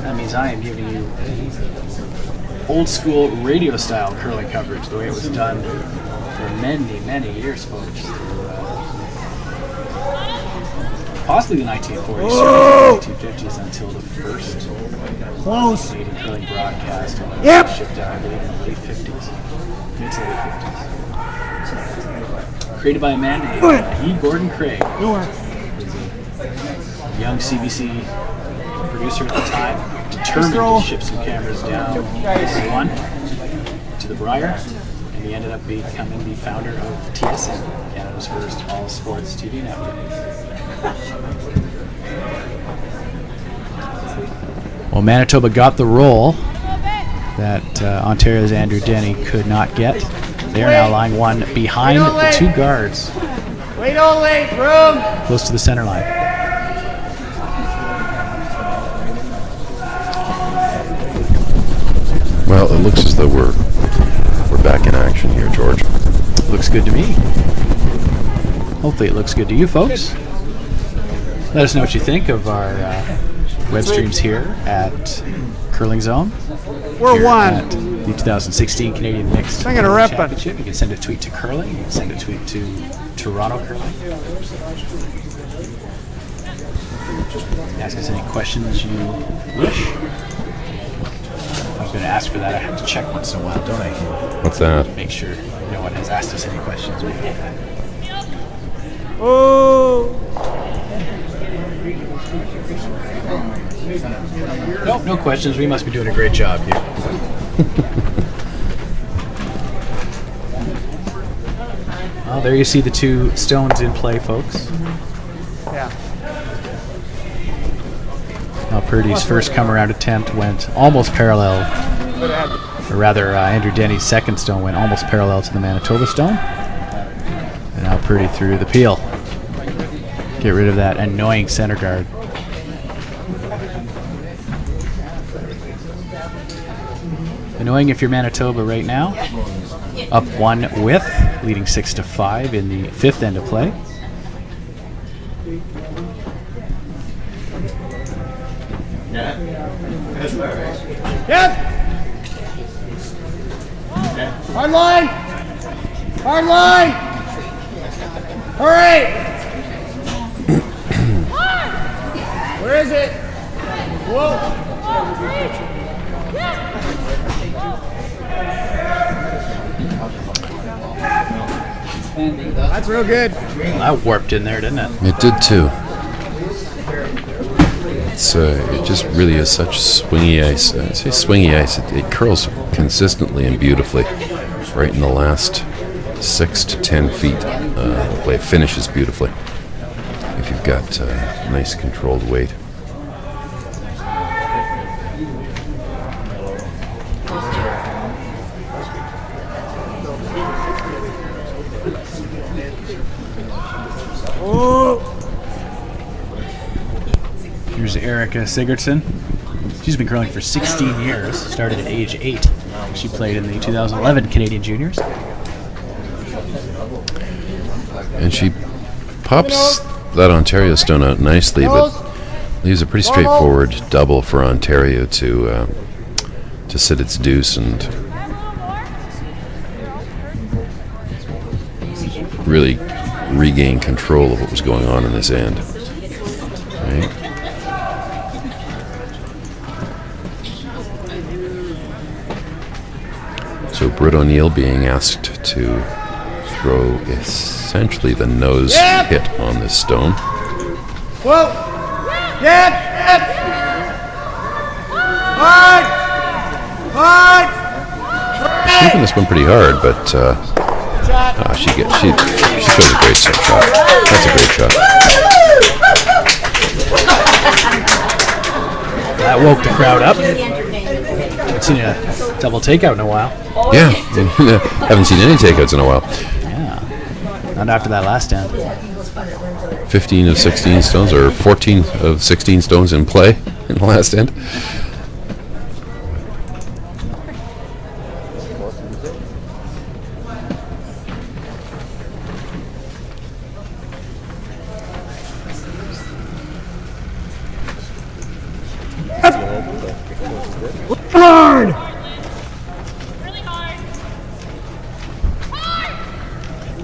That means I am giving you old school radio style curling coverage, the way it was done for many, many years, folks. Possibly the 1940s, certainly the 1950s, until the first Canadian curling broadcast shipped out, I believe, in the late 50s. Mid to late 50s. Created by a man named E. Gordon Craig. Young CBC producer at the time, determined to ship some cameras down to the Briar, and he ended up becoming the founder of TSN, Canada's first all-sports TV network. Well, Manitoba got the role that Ontario's Andrew Denny could not get. They are now lying one behind the two guards. Wait, only room. Close to the center line. Well, it looks as though we're back in action here, George. Looks good to me. Hopefully it looks good to you folks. Let us know what you think of our web streams here at Curling Zone. We're one. At the 2016 Canadian Mixed I'm gonna rip it. Championship. You can send a tweet to Curling. You can send a tweet to Toronto Curling. Ask us any questions you wish. I was going to ask for that. I have to check once in a while, don't I? What's that? Make sure no one has asked us any questions. Oh. Nope, no questions. We must be doing a great job here. Well, there you see the two stones in play, folks. Yeah. Now Purdy's first come-around attempt went almost parallel, or rather Andrew Denny's second stone went almost parallel to the Manitoba stone. And now Purdy threw the peel. Get rid of that annoying center guard. Annoying if you're Manitoba right now. Up one with, leading 6-5 in the fifth end of play. Yep. Hard line. Hard line. Hurry. Where is it? Whoa. That's real good. That warped in there, didn't it? It did too. It just really is such swingy ice. I say swingy ice. It curls consistently and beautifully, right in the last 6 to 10 feet. The play finishes beautifully if you've got nice controlled weight. Here's Erica Sigurdsson. She's been curling for 16 years. Started at age 8. She played in the 2011 Canadian Juniors. And she pops that Ontario stone out nicely, but leaves a pretty straightforward double for Ontario to sit its deuce and really regain control of what was going on in this end. Right? So Britt O'Neill being asked to throw essentially the nose hit on this stone. Whoa! Yep! Yep! Hard! Hard! Sweeping this one pretty hard, but she shows a great set shot. That's a great shot. That woke the crowd up. Haven't seen a double takeout in a while. Yeah, haven't seen any takeouts in a while. Yeah, not after that last stand. 15 of 16 stones, or 14 of 16 stones in play in the last end. Hard!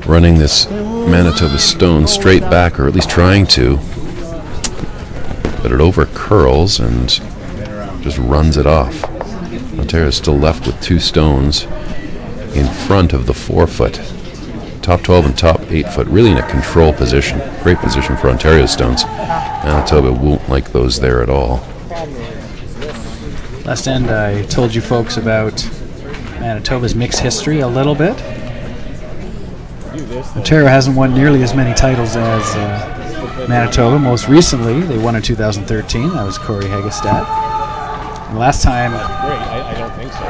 Running this Manitoba stone straight back, or at least trying to, but it over curls and just runs it off. Ontario's still left with 2 stones in front of the 4-foot. Top 12 and top 8-foot, really in a control position. Great position for Ontario's stones. Manitoba won't like those there at all. Last end, I told you folks about Manitoba's mixed history a little bit. Ontario hasn't won nearly as many titles as Manitoba. Most recently, they won in 2013. That was Corey Hegestad. And last time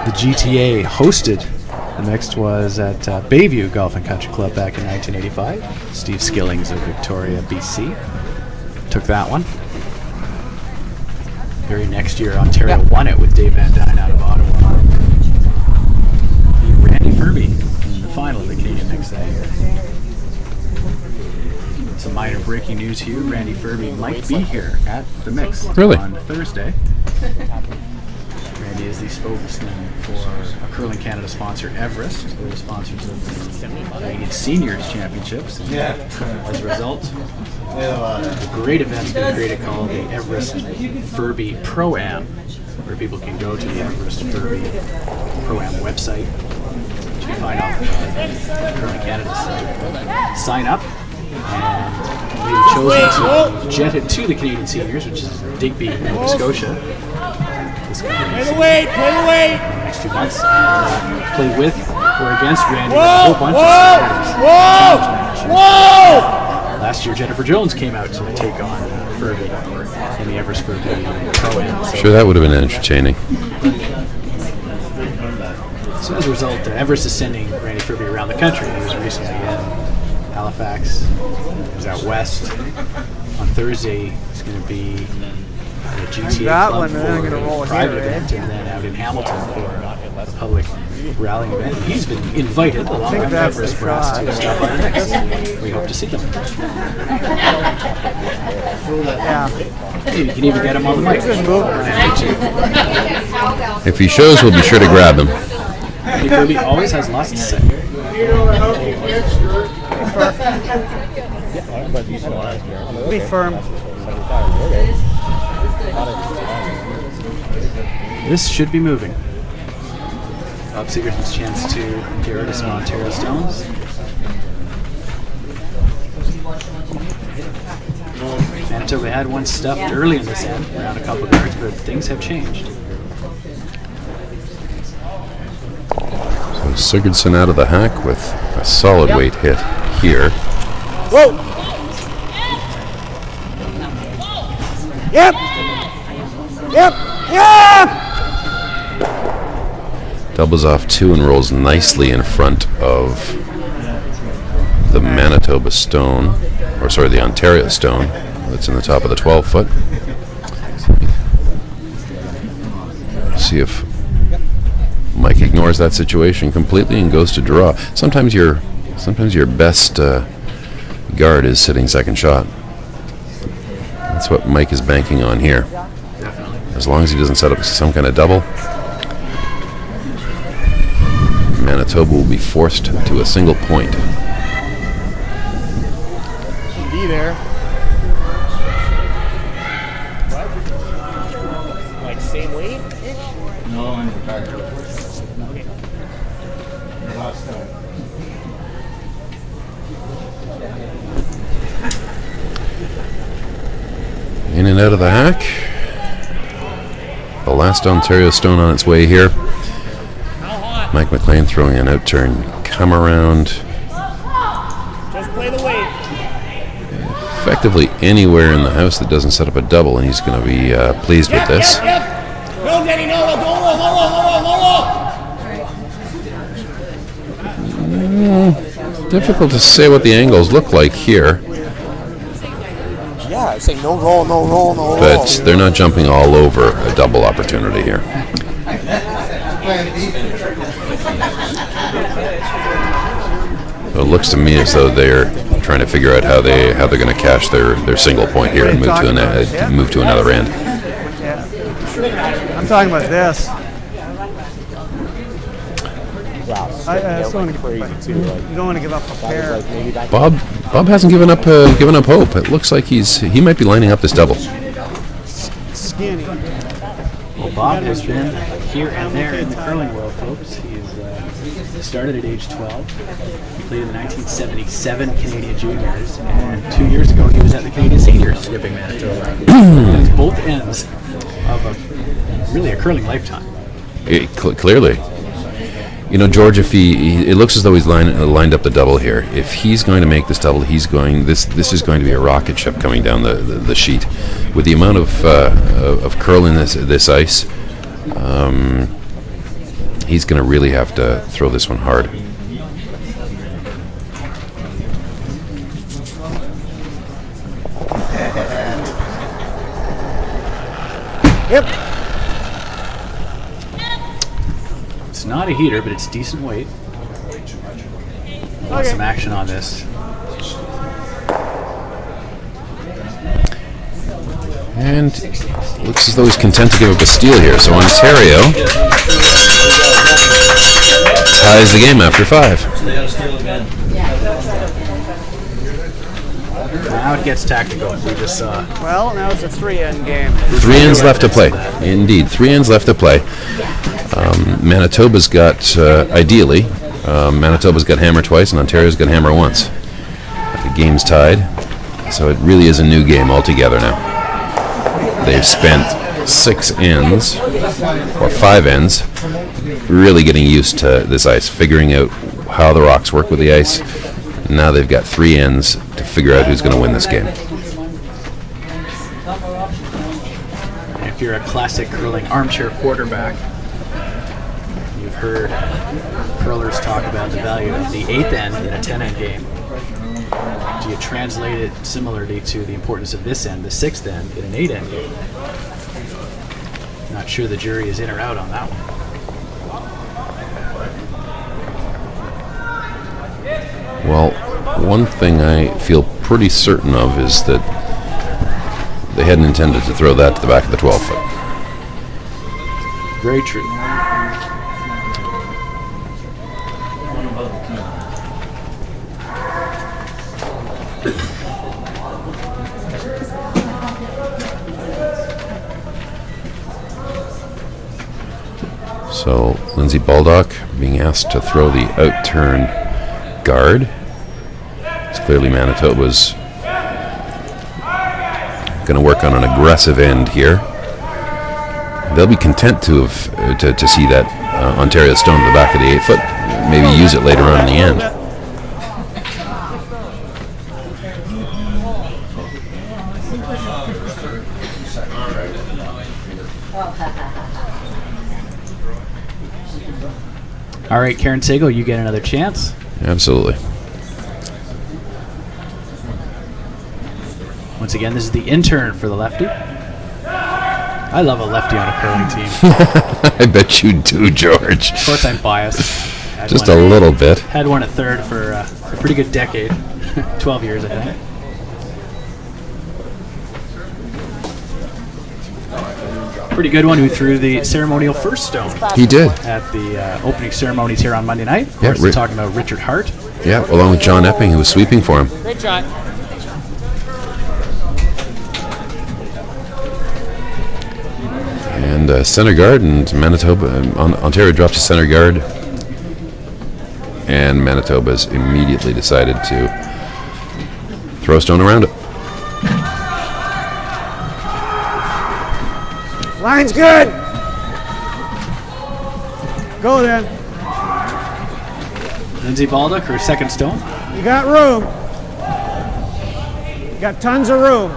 the GTA hosted the mixed was at Bayview Golf and Country Club back in 1985. Steve Skillings of Victoria, BC, took that one. Very next year, Ontario won it with Dave Van Dyne out of Ottawa. Beat Randy Furby in the final of the Canadian Mix that year. Some minor breaking news here. Randy Furby might be here at the Mix on Thursday. Randy is the spokesman for a Curling Canada sponsor, Everest. They're the sponsors of the Canadian Seniors Championships. And as a result, a great event's been created called the Everest Furby Pro-Am, where people can go to the Everest Furby Pro-Am website, which you can find off the Curling Canada site. Sign up, and they've chosen to jet it to the Canadian Seniors, which is Digby, Nova Scotia. Play the weight! Play the weight! In the next few months, and play with or against Randy with a whole bunch of celebrities. Whoa! Last year, Jennifer Jones came out to take on Furby in the Everest Furby Pro-Am. Sure, that would have been entertaining. So as a result, Everest is sending Randy Furby around the country. He was recently in Halifax. He was out west. On Thursday, he's going to be at a GTA Club for a private event, and then out in Hamilton for a public rallying event. He's been invited along with Everest Brass to stop by the next. We hope to see them. You can even get him on the mic. If he shows, we'll be sure to grab him. Randy Furby always has lots to say. Be firm. This should be moving. Bob Segerson's chance to get rid of some Ontario stones. Manitoba had one stuffed early in this end, around a couple cards, but things have changed. So Sigurdsson out of the hack with a solid weight hit here. Whoa! Yep! Yep! Yep! Doubles off 2 and rolls nicely in front of the Manitoba stone, or sorry, the Ontario stone that's in the top of the 12-foot. See if Mike ignores that situation completely and goes to draw. Sometimes your best guard is sitting second shot. That's what Mike is banking on here. As long as he doesn't set up some kind of double, Manitoba will be forced to a single point. tee there. Like same weight? No, I'm retired. Okay. Last time. In and out of the hack. The last Ontario stone on its way here. Mike McLean throwing an out turn, come around. Just play the weight. Effectively anywhere in the house that doesn't set up a double, and he's going to be pleased with this. No, Danny, no, low. Difficult to say what the angles look like here, Yeah, I say no roll, no roll, no roll. but they're not jumping all over a double opportunity here. It looks to me as though they're trying to figure out how they're going to cash their single point here and move to another end. I'm talking about this. I don't want to, you don't want to give up a pair. Bob hasn't given up hope. It looks like he might be lining up this double. Skinny. Well, Bob has been here and there in the curling world, folks. He's started at age 12. He played in the 1977 Canadian Juniors, and 2 years ago he was at the Canadian Seniors skipping Manitoba. That's both ends of a curling lifetime. Clearly. You know, George, if it looks as though he's lined up the double here. If he's going to make this double, this is going to be a rocket ship coming down the sheet. With the amount of curl in this ice, he's going to really have to throw this one hard. Yep. It's not a heater, but it's decent weight. Want some action on this. And looks as though he's content to give up a steal here. So Ontario ties the game after 5. Now it gets tactical. We just saw. Well, now it's a 3-end game. 3 ends left to play. Indeed, 3 ends left to play. Manitoba's got, ideally, Manitoba's got hammer twice and Ontario's got hammer once. The game's tied, so it really is a new game altogether now. They've spent 6 ends, or 5 ends, really getting used to this ice, figuring out how the rocks work with the ice. Now they've got 3 ends to figure out who's going to win this game. If you're a classic curling armchair quarterback, you've heard curlers talk about the value of the 8th end in a 10-end game. Do you translate it similarly to the importance of this end, the 6th end, in an 8-end game? Not sure the jury is in or out on that one. Well, one thing I feel pretty certain of is that they hadn't intended to throw that to the back of the 12-foot. Very true. So Lindsay Baldock being asked to throw the out-turn guard. It's clearly Manitoba's going to work on an aggressive end here. They'll be content to see that Ontario stone to the back of the 8-foot. Maybe use it later on in the end. All right, Karen Sago, you get another chance. Absolutely. Once again, this is the intern for the lefty. I love a lefty on a curling team. I bet you do, George. Of course, I'm biased. Just a little bit. Had one at third for a pretty good decade, 12 years, I think. Pretty good one who threw the ceremonial first stone. He did. At the opening ceremonies here on Monday night. Of course, Yeah, we're talking about Richard Hart. Yeah, along with John Epping, who was sweeping for him. Great shot. And center guard, and Manitoba, Ontario drops to center guard, and Manitoba's immediately decided to throw a stone around it. Line's good. Go then. Lindsay Baldock, her second stone. You got room. You got tons of room.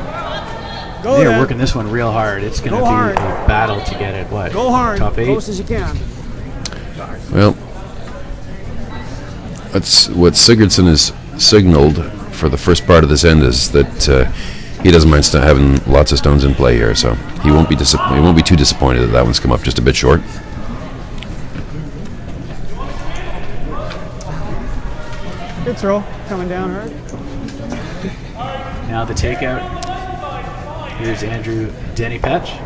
Go They're then. working this one real hard. It's going to Go be hard. a battle to get it. What? Go hard. Top 8. Close as you can. Well, that's what Sigurdsson has signaled for the first part of this end, is that he doesn't mind having lots of stones in play here, so he won't be he won't be too disappointed that one's come up just a bit short. Good throw. Coming down hard. Now the takeout. Here's Andrew Denny-Petch.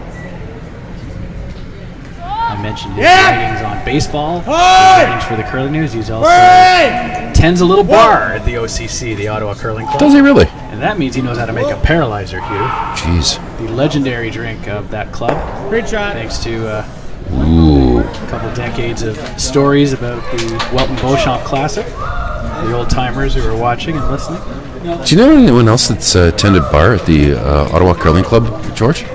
I mentioned his writings on baseball. His writings for the Curling News. He's also tends a little bar at the OCC, the Ottawa Curling Club. Does he really? And that means he knows how to make a paralyzer, Hugh. Jeez. The legendary drink of that club. Great shot. Thanks to Ooh. a couple decades of stories about the Welton Beauchamp Classic. The old timers who are watching and listening. Do you know anyone else that's attended bar at the Ottawa Curling Club, George?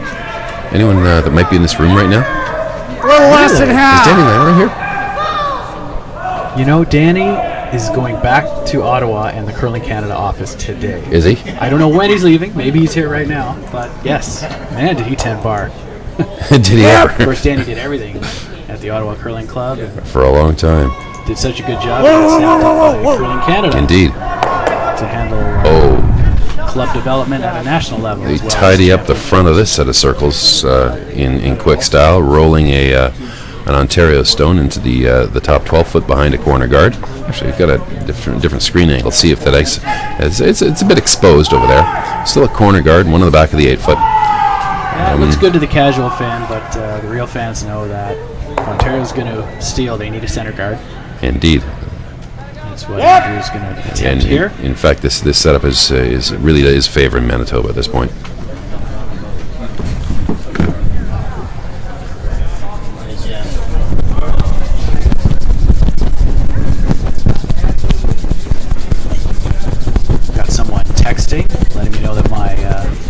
Anyone that might be in this room right now? A little less than Is half. Danny Lammer here? You know, Danny is going back to Ottawa and the Curling Canada office today. Is he? I don't know when he's leaving. Maybe he's here right now. But yes, man, did he tend bar. Did he ever? Of course, Danny did everything at the Ottawa Curling Club. And For a long time. did such a good job. He got snapped up by Curling Canada Indeed. to handle club development at a national level. They as well tidy as up the front of this set of circles in quick style, rolling an Ontario stone into the top 12 foot behind a corner guard. Actually, you've got a different screen angle. See if that it's a bit exposed over there. Still a corner guard, one on the back of the 8 foot. Yeah, it looks good to the casual fan, but the real fans know that if Ontario's going to steal, they need a center guard. Indeed. That's what Andrew's going to attempt And here. in fact, this setup is really his favor in Manitoba at this point. Got someone texting, letting me know that my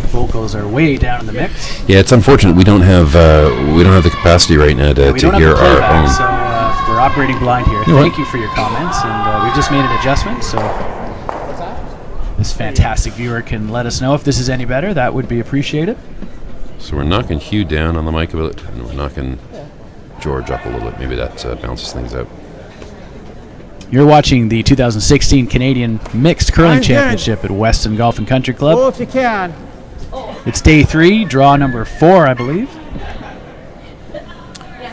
vocals are way down in the mix. Yeah, it's unfortunate we don't have the capacity right now to We don't hear have the our playback, own. so we're operating blind here. You know Thank what? you for your comments, and we've just made an adjustment, so this fantastic viewer can let us know if this is any better. That would be appreciated. So we're knocking Hugh down on the mic a bit, and we're knocking George up a little bit. Maybe that balances things out. You're watching the 2016 Canadian Mixed Curling Mine's good. Championship at Weston Golf and Country Club. Go if you can. It's day 3, draw number 4, I believe.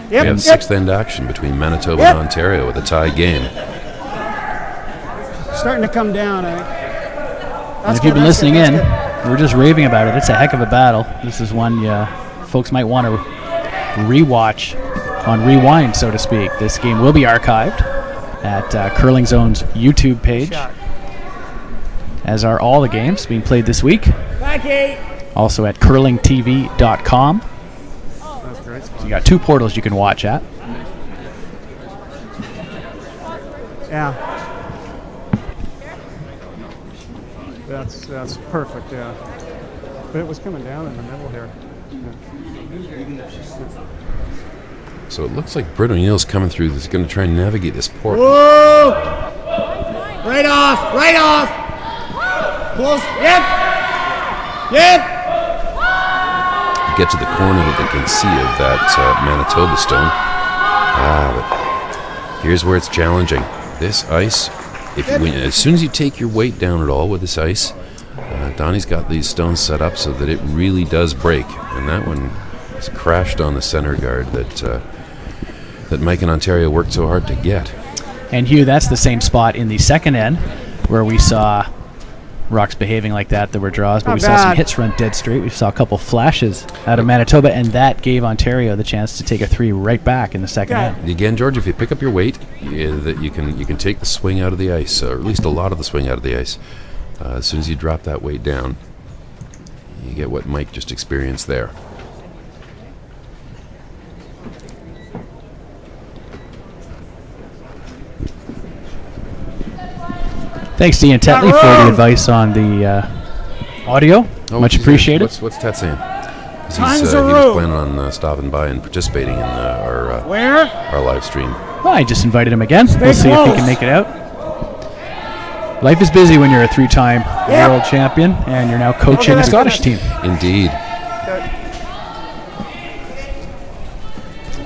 We have sixth end action between Manitoba and Ontario with a tie game. Starting to come down, I think. And if you've been listening in, we're just raving about it. It's a heck of a battle. This is one folks might want to rewatch on rewind, so to speak. This game will be archived at Curling Zone's YouTube page, as are all the games being played this week. Also at curlingtv.com. So you got 2 portals you can watch at. Yeah. That's perfect, yeah. But it was coming down in the middle here. So it looks like Britt O'Neill's coming through. That's going to try and navigate this portal. Whoa! Right off! Right off! Close. Yep! Yep! Get to the corner that they can see of that Manitoba stone. But here's where it's challenging. This ice, as soon as you take your weight down at all with this ice, Donnie's got these stones set up so that it really does break. And that one has crashed on the center guard that Mike and Ontario worked so hard to get. And Hugh, that's the same spot in the second end where we saw rocks behaving like that. There were draws, but Not we saw some bad. hits run dead straight. We saw a couple flashes out of Manitoba, and that gave Ontario the chance to take a 3 right back in the second end. Again, George, if you pick up your weight, that you can take the swing out of the ice, or at least a lot of the swing out of the ice. As soon as you drop that weight down, you get what Mike just experienced there. Thanks to Ian Tetley for the advice on the audio. Much appreciated. What's Ted saying? He Times was are planning on stopping by and participating in our live stream. Well, I just invited him again. We'll see if he can make it out. Life is busy when you're a 3-time world champion and you're now coaching a Scottish team. Indeed.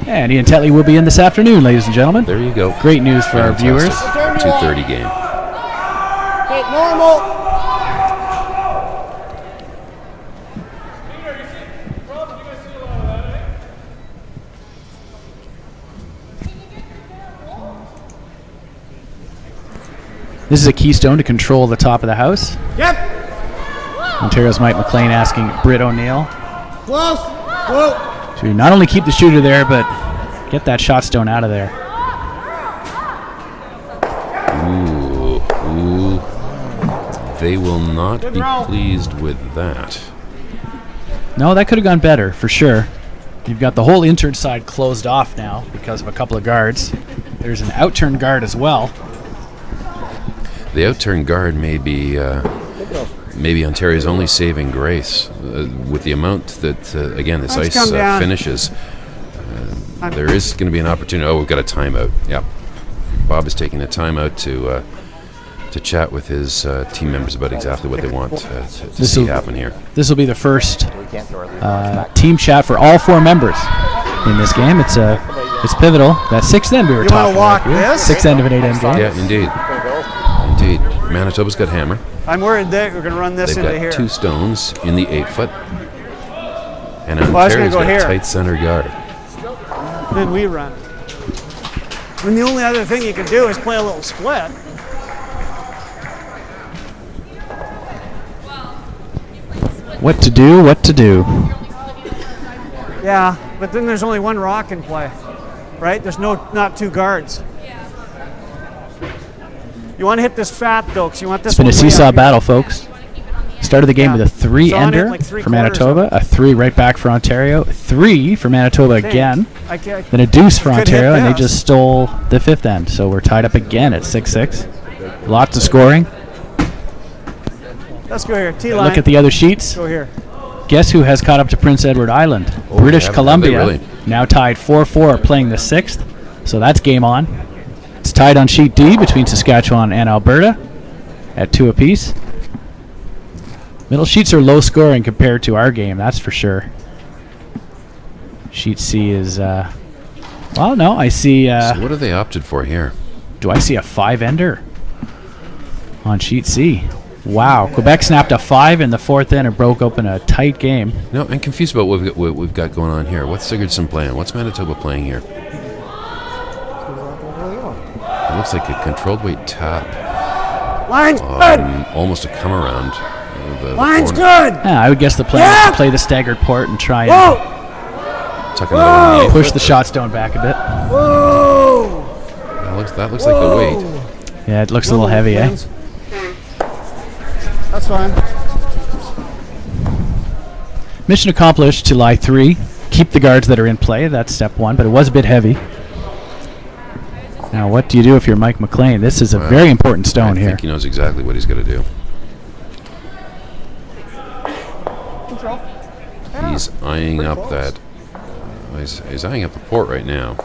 And Ian Tetley will be in this afternoon, ladies and gentlemen. There you go. Great news for our viewers. 2:30 game. Okay, normal. This is a keystone to control the top of the house. Yep. Ontario's Mike McLean asking Britt O'Neill Close. Whoa. to not only keep the shooter there, but get that shot stone out of there. Ooh. They will not be pleased with that. No, that could have gone better, for sure. You've got the whole intern side closed off now because of a couple of guards. There's an outturn guard as well. The outturn guard may be Ontario's only saving grace with the amount that, again, this ice finishes. There is going to be an opportunity. Oh, we've got a timeout. Yep. Bob is taking a timeout to chat with his team members about exactly what they want to see happen here. This will be the first team chat for all 4 members in this game. It's pivotal. That 6th end we were talking about here. 6th end of an 8-end game. Yeah, indeed. Manitoba's got hammer. I'm worried that we're going to run this They've into got here. 2 stones in the 8-foot. And Ontario's got a tight center guard. Then we run. And the only other thing you can do is play a little split. What to do, what to do. Yeah, but then there's only one rock in play, right? There's not 2 guards. You want to hit this fat, though, because you want this. It's been a seesaw battle, folks. Started the game with a 3-ender like for Manitoba, a 3 right back for Ontario, 3 for Manitoba again, then a deuce for Ontario, and they just stole the 5th end. So we're tied up again at 6-6. Lots of scoring. Let's go here. T-line. Look at the other sheets. Go here. Guess who has caught up to Prince Edward Island? British Columbia, really? now tied 4-4, playing the 6th. So that's game on. It's tied on sheet D between Saskatchewan and Alberta at 2 apiece. Middle sheets are low scoring compared to our game, that's for sure. Sheet C is, well, no, I see. So what have they opted for here? Do I see a 5-ender on sheet C? Wow, Quebec snapped a 5 in the 4th end and broke open a tight game. No, I'm confused about what we've got going on here. What's Sigurdsson playing? What's Manitoba playing here? It looks like a controlled weight tap. Line's good. Almost a come around. Line's good. Yeah, I would guess the plan is to play the staggered port and try and Tuck another one. push the shot stone back a bit. Whoa. That looks like the weight. Yeah, it looks a little heavy, eh? That's fine. Mission accomplished to lie 3. Keep the guards that are in play. That's step 1, but it was a bit heavy. Now, what do you do if you're Mike McLean? This is a very important stone I here. think he knows exactly what he's going to do. He's eyeing up that. He's eyeing up the port right now.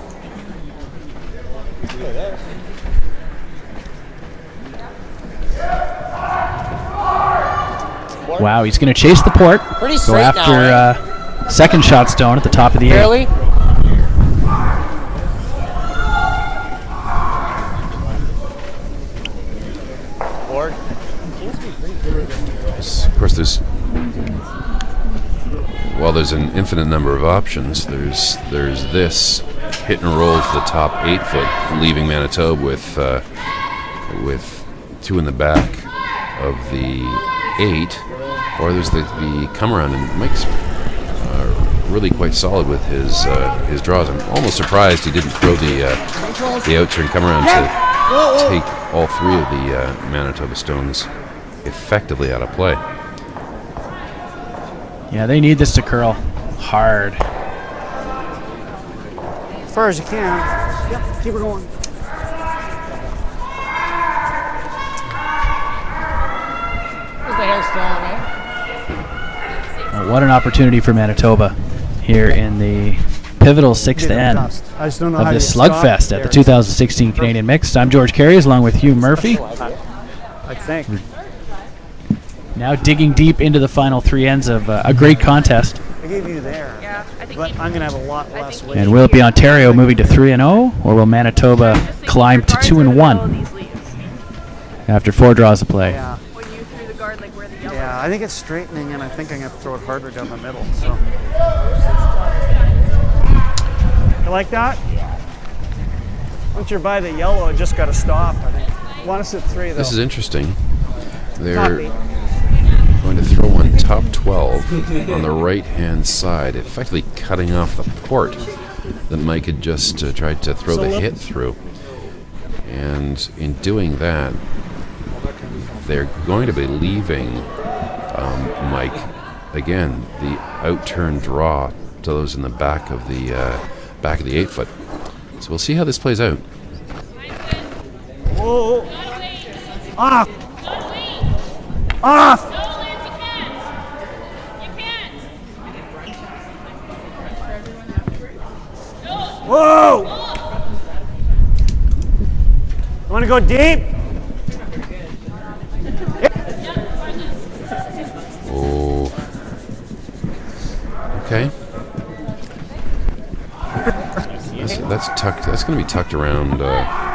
Wow, he's going to chase the port. Pretty Go straight after second shot stone at the top of the 8. Barely. Of course, there's an infinite number of options. There's this hit and roll to the top 8-foot, leaving Manitoba with 2 in the back of the 8, or there's the come around, and Mike's really quite solid with his draws. I'm almost surprised he didn't throw the outturn come around to take all 3 of the Manitoba stones effectively out of play. Yeah, they need this to curl hard. As far as you can. Yep, keep her going. What an opportunity for Manitoba here in the pivotal sixth end I just don't know of how this you stop slugfest at there. the 2016 Canadian Mixed. I'm George Carriers along with Hugh Murphy. I think. Now digging deep into the final three ends of a great contest. I gave you there. Yeah, I think But I'm going to have a lot less weight. And will it be Ontario moving to 3-0, or will Manitoba climb to 2-1 after 4 draws to play? Yeah. when you threw the guard, like where the yellow. Yeah, I think it's straightening, and I think I'm going to throw it harder down the middle. So. You like that? Once you're by the yellow, it just got to stop. I think. Want us at 3 though. This is interesting. They're Copy. going to throw one top 12 on the right-hand side, effectively cutting off the port that Mike had just tried to throw the hit through. And in doing that, they're going to be leaving Mike, again, the out-turn draw to those in the back of the 8-foot. So we'll see how this plays out. Whoa. Off. Off. Whoa. You want to go deep? Oh. Okay. That's tucked. That's going to be tucked around that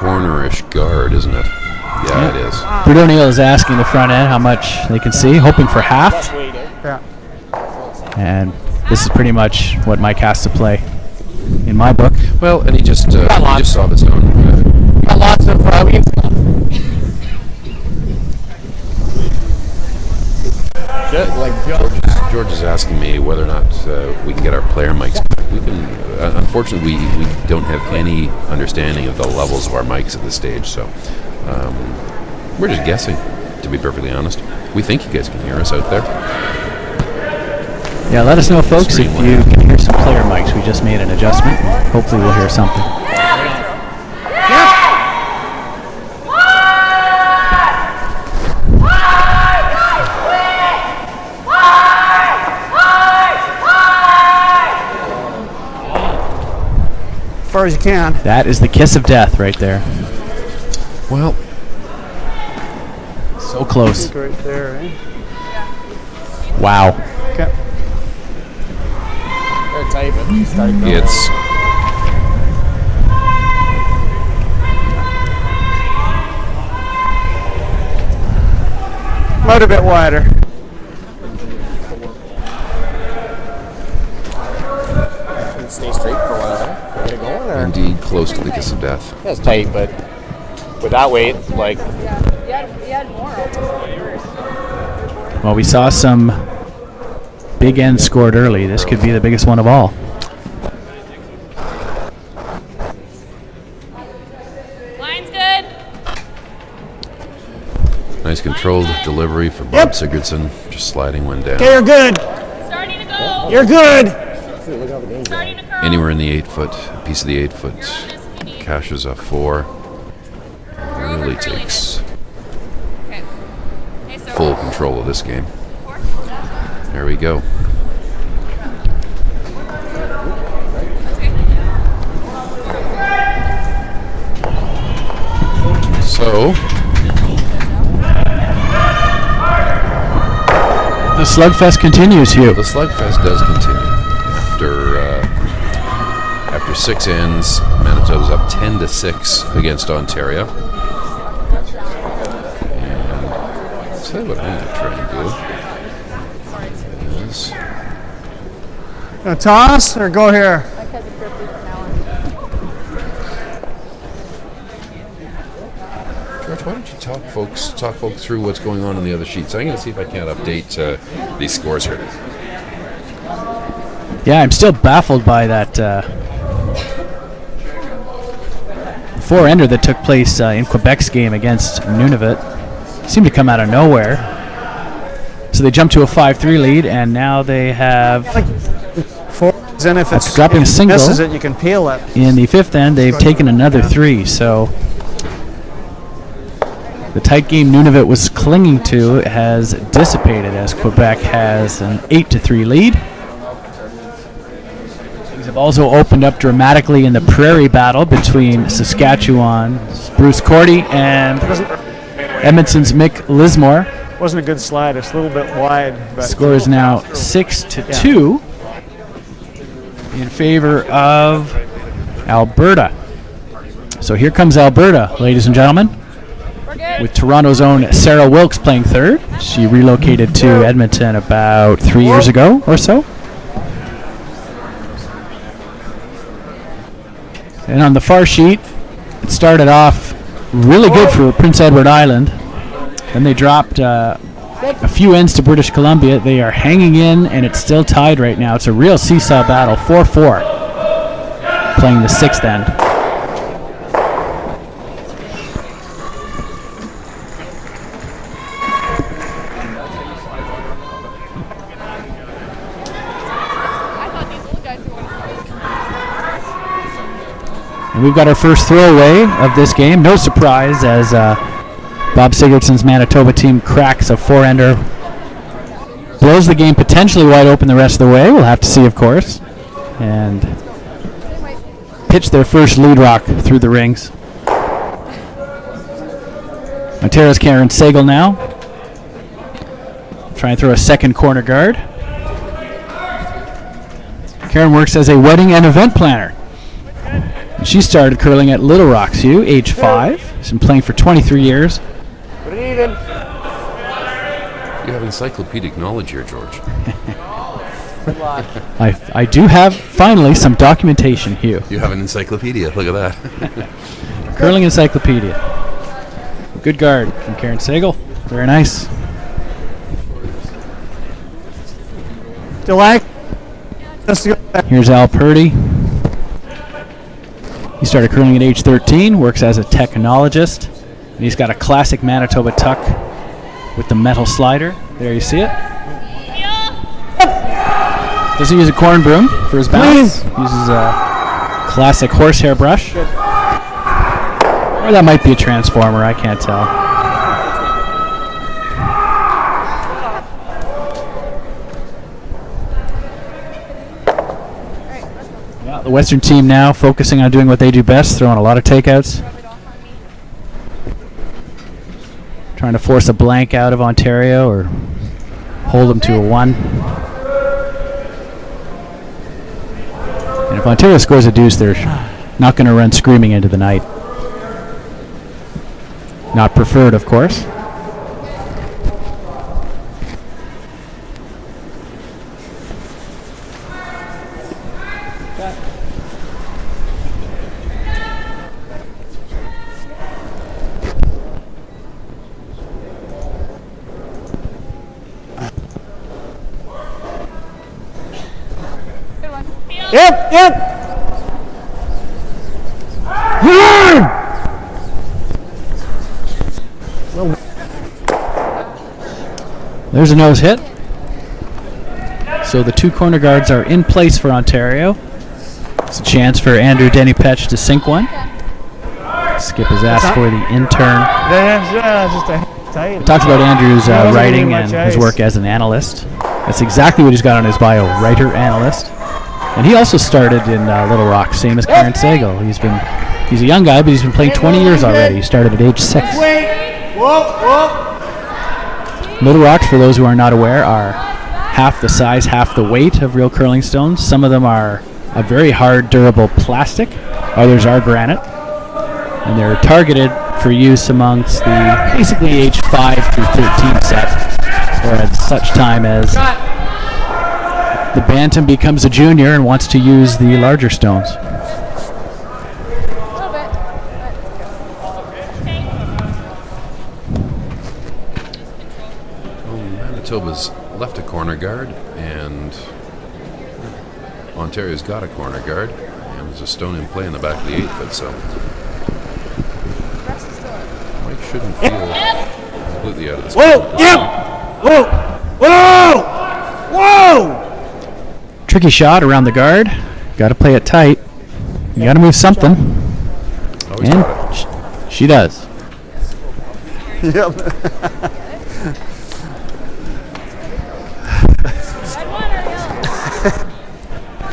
cornerish guard, isn't it? Yeah, it is. Bruno Neal is asking the front end how much they can see, hoping for half. Yeah. And this is pretty much what Mike has to play in my book. Well, and he just saw the zone. Got lots of George is asking me whether or not we can get our player mics back. We can. Unfortunately, we don't have any understanding of the levels of our mics at this stage, so we're just guessing. To be perfectly honest, we think you guys can hear us out there. Yeah, let us know, folks, if you can hear some player mics. We just made an adjustment. Hopefully we'll hear something. As far as you can. That is the kiss of death right there. Well, so close. Right there, eh? Wow. Okay. They're tight, but you start going. it's About a bit wider. Stay straight for a while. Huh? Get it going, or? indeed close to the kiss of death. That's tight, but with that weight, like. Well, we saw some big ends scored early. This could be the biggest one of all. Line's good. Nice controlled delivery for Bob Sigurdsson, just sliding one down. Okay, you're good. Starting to go. You're good. Starting to curl. Anywhere in the 8-foot, piece of the 8-foot, cashes a 4. Really takes Okay. Hey, so full control of this game. There we go. So, The slugfest continues, Hugh. the slugfest does continue. After 6 ends, Manitoba's up 10-6 against Ontario. And I'll tell you what I'm going to try and do is Gonna toss or go here? George, why don't you talk folks through what's going on in the other sheets? I'm going to see if I can't update these scores here. Yeah, I'm still baffled by that four-ender that took place in Quebec's game against Nunavut. Seemed to come out of nowhere. So they jumped to a 5-3 lead, and now they have, And if it's dropping a if it single. misses it, you can peel it. in the fifth end, they've taken another 3. So The tight game Nunavut was clinging to has dissipated as Quebec has an 8-3 lead. Things have also opened up dramatically in the prairie battle between Saskatchewan's Bruce Cordy and Edmonton's Mick Lismore. Wasn't a good slide. It's a little bit wide. But Score is now 6-2 in favor of Alberta. So here comes Alberta, ladies and gentlemen, with Toronto's own Sarah Wilkes playing third. She relocated to Edmonton about 3 years ago or so. And on the far sheet, it started off really good for Prince Edward Island. Then they dropped a few ends to British Columbia. They are hanging in, and it's still tied right now. It's a real seesaw battle, 4-4, playing the sixth end. And we've got our first throwaway of this game. No surprise as Bob Sigurdsson's Manitoba team cracks a four-ender. Blows the game potentially wide open the rest of the way. We'll have to see, of course. And pitch their first lead rock through the rings. Ontario's Karen Sagal now. Try and throw a second corner guard. Karen works as a wedding and event planner. She started curling at Little Rock, age 5. She's been playing for 23 years. Put it even. You have encyclopedic knowledge here, George. I do have, finally, some documentation, Hugh. You have an encyclopedia. Look at that. Curling encyclopedia. Good guard from Karen Sagal. Very nice. Delay. Here's Al Purdy. He started curling at age 13, works as a technologist, and he's got a classic Manitoba tuck with the metal slider. There you see it. Doesn't use a corn broom for his balance. Uses a classic horsehair brush. Or that might be a transformer, I can't tell. The Western team now focusing on doing what they do best, throwing a lot of takeouts. Trying to force a blank out of Ontario or hold them to a 1. And if Ontario scores a deuce, they're not going to run screaming into the night. Not preferred, of course. Yep. There's a nose hit. So the two corner guards are in place for Ontario. It's a chance for Andrew Denny-Petch to sink one. Skip has asked for the intern. It talks about Andrew's writing and his work as an analyst. That's exactly what he's got on his bio, writer, analyst. And he also started in Little Rock, same as Karen Sagal. He's a young guy, but he's been playing 20 years already. He started at age 6. Little Rocks, for those who are not aware, are half the size, half the weight of real curling stones. Some of them are a very hard, durable plastic. Others are granite. And they're targeted for use amongst the basically age 5 through 13 set, or at such time as the bantam becomes a junior and wants to use the larger stones. Manitoba's left a corner guard, and Ontario's got a corner guard, and there's a stone in play in the back of the 8-foot, so Mike shouldn't feel completely out of this. Whoa! Tricky shot around the guard. Got to play it tight. You got to move something. Always And got it. she does. Yep.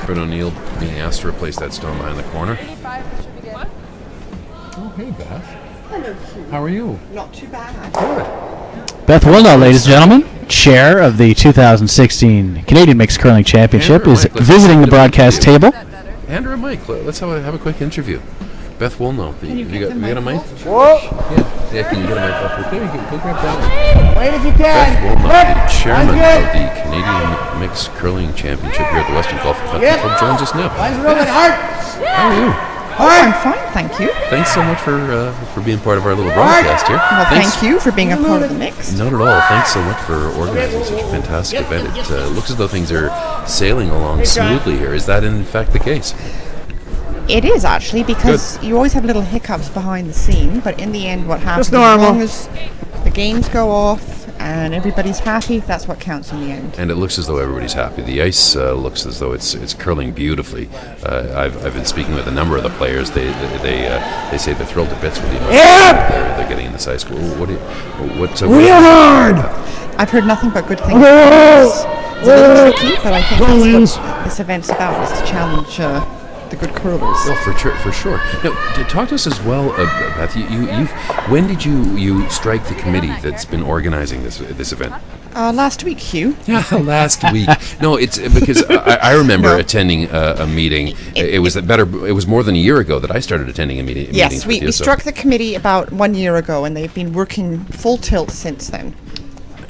Fred O'Neill being asked to replace that stone behind the corner. Oh, hey, Beth. Hello, How are you? not too bad. Beth Wilnow, ladies and gentlemen, chair of the 2016 Canadian Mixed Curling Championship, Andrew, is Mike, let's visiting do the the broadcast interview. table. Andrew and Mike, let's have a quick interview. Beth Wilnow. You got a mic? Whoa! Yeah, can you get a mic up? Okay, go grab that one. Wait if you Beth can. Wilnow, the chairman Good. of the Canadian Mixed Curling Championship here at the Weston Golf Country Yep. Club, joins us now. Lines are open. Hard. How are you? I'm fine, thank you. Thanks so much for being part of our little broadcast here. Well, Thanks. thank you for being a part of the mix. Not at all. Thanks so much for organizing such a fantastic event. It looks as though things are sailing along smoothly here. Is that in fact the case? It is actually, because you always have little hiccups behind the scene, but in the end what happens, as normal. long as the games go off and everybody's happy, that's what counts in the end. And it looks as though everybody's happy. The ice looks as though it's curling beautifully. I've been speaking with a number of the players. They say they're thrilled to bits with the amount they're getting in this ice. What's hard. I've heard nothing but good things. It's a little tricky, but I think that's what this event's about, is to challenge the good curlers. Well, for sure. Now, talk to us as well, Beth. When did you strike the committee that's been organizing this event? Last week, Hugh. Yeah, last week. No, it's because I remember attending a meeting. It was more than a year ago that I started attending a meeting. Yes, we struck the committee about 1 year ago, and they've been working full tilt since then.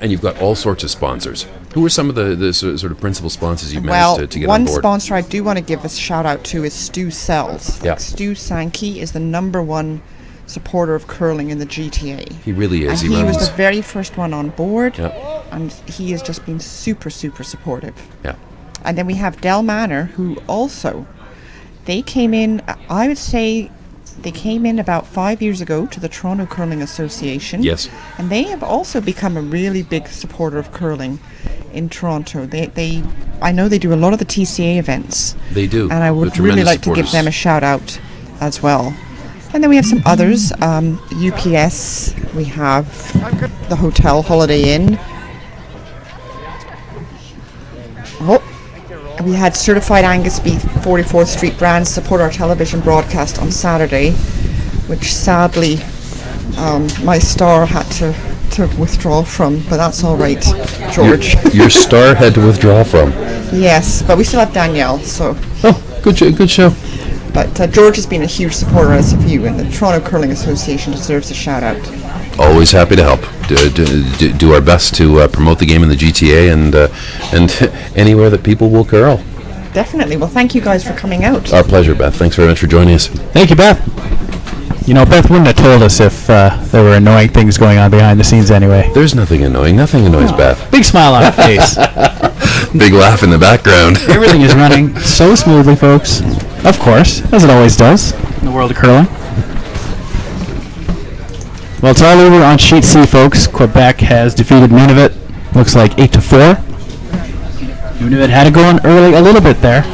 And you've got all sorts of sponsors. Who are some of the sort of principal sponsors you've managed to get on board? One sponsor I do want to give a shout out to is Stu Sells. Yeah. Stu Sankey is the #1 supporter of curling in the GTA. He really is. And he was the very first one on board, Yeah. and he has just been super, super supportive. Yeah. And then we have Del Manor, who also, they came in, I would say, they came in about 5 years ago to the Toronto Curling Association. Yes. And they have also become a really big supporter of curling in Toronto. I know they do a lot of the TCA events. They do. And I would They're really tremendous like to give supporters. them a shout out as well. And then we have some others. UPS, we have the Hotel Holiday Inn. Oh, we had Certified Angus Beef 44th Street Brands support our television broadcast on Saturday, which sadly my star had to withdraw from, but that's all right, George. Your star had to withdraw from. Yes, but we still have Danielle, so. Oh, good show. But George has been a huge supporter, as have you, and the Toronto Curling Association deserves a shout out. Always happy to help. Do our best to promote the game in the GTA and anywhere that people will curl. Definitely. Well, thank you guys for coming out. Our pleasure, Beth. Thanks very much for joining us. Thank you, Beth. You know, Beth wouldn't have told us if there were annoying things going on behind the scenes anyway. There's nothing annoying. Nothing annoys Beth. Big smile on her face. Big laugh in the background. Everything is running so smoothly, folks. Of course, as it always does in the world of curling. Well, it's all over on Sheet C, folks. Quebec has defeated Nunavut. Looks like 8-4. Nunavut had it going early a little bit there.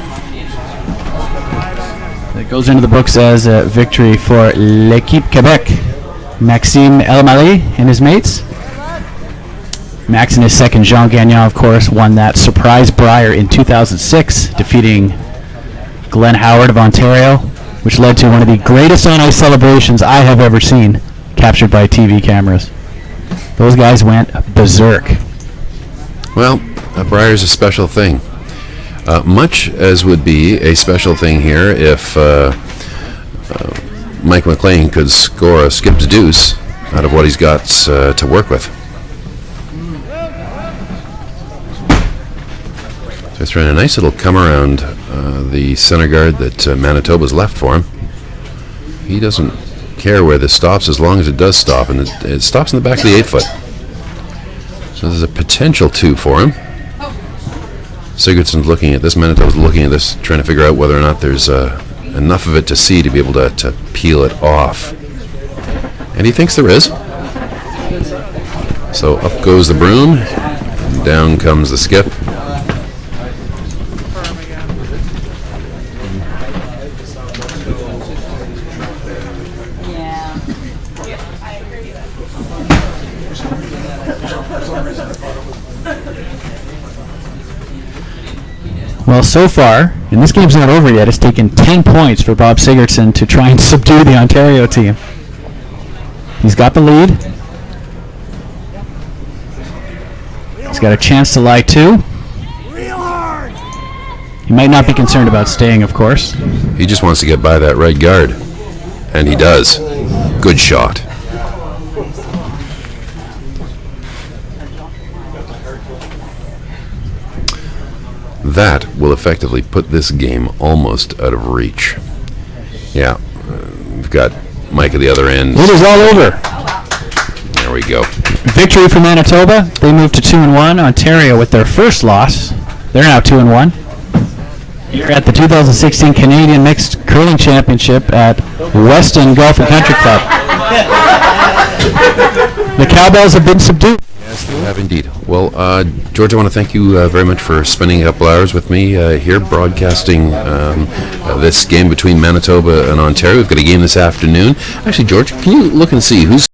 It goes into the books as a victory for L'Équipe Québec. Maxime Elmaleh and his mates. Max and his second, Jean Gagnon, of course, won that surprise Brier in 2006, defeating Glenn Howard of Ontario, which led to one of the greatest on-ice celebrations I have ever seen, captured by TV cameras. Those guys went berserk. Well, Brier's a special thing. Much as would be a special thing here if Mike McLean could score a skip's deuce out of what he's got to work with. So he's throwing a nice little come around the center guard that Manitoba's left for him. He doesn't care where this stops as long as it does stop, and it stops in the back of the 8-foot. So there's a potential 2 for him. Sigurdsson's looking at this, Manitoba's looking at this, trying to figure out whether or not there's enough of it to see to be able to peel it off. And he thinks there is. So up goes the broom, and down comes the skip. Well, so far, and this game's not over yet, it's taken 10 points for Bob Sigurdsson to try and subdue the Ontario team. He's got the lead. He's got a chance to lie two. He might not be concerned about staying, of course. He just wants to get by that right guard. And he does. Good shot. That will effectively put this game almost out of reach. Yeah, we've got Mike at the other end. It is all over. There we go. Victory for Manitoba. They move to 2-1. Ontario with their first loss. They're now 2-1. Here at the 2016 Canadian Mixed Curling Championship at Weston Golf Country Club. The Cowbells have been subdued. Yes, they have indeed. Well, George, I want to thank you very much for spending a couple hours with me here broadcasting this game between Manitoba and Ontario. We've got a game this afternoon. Actually, George, can you look and see who's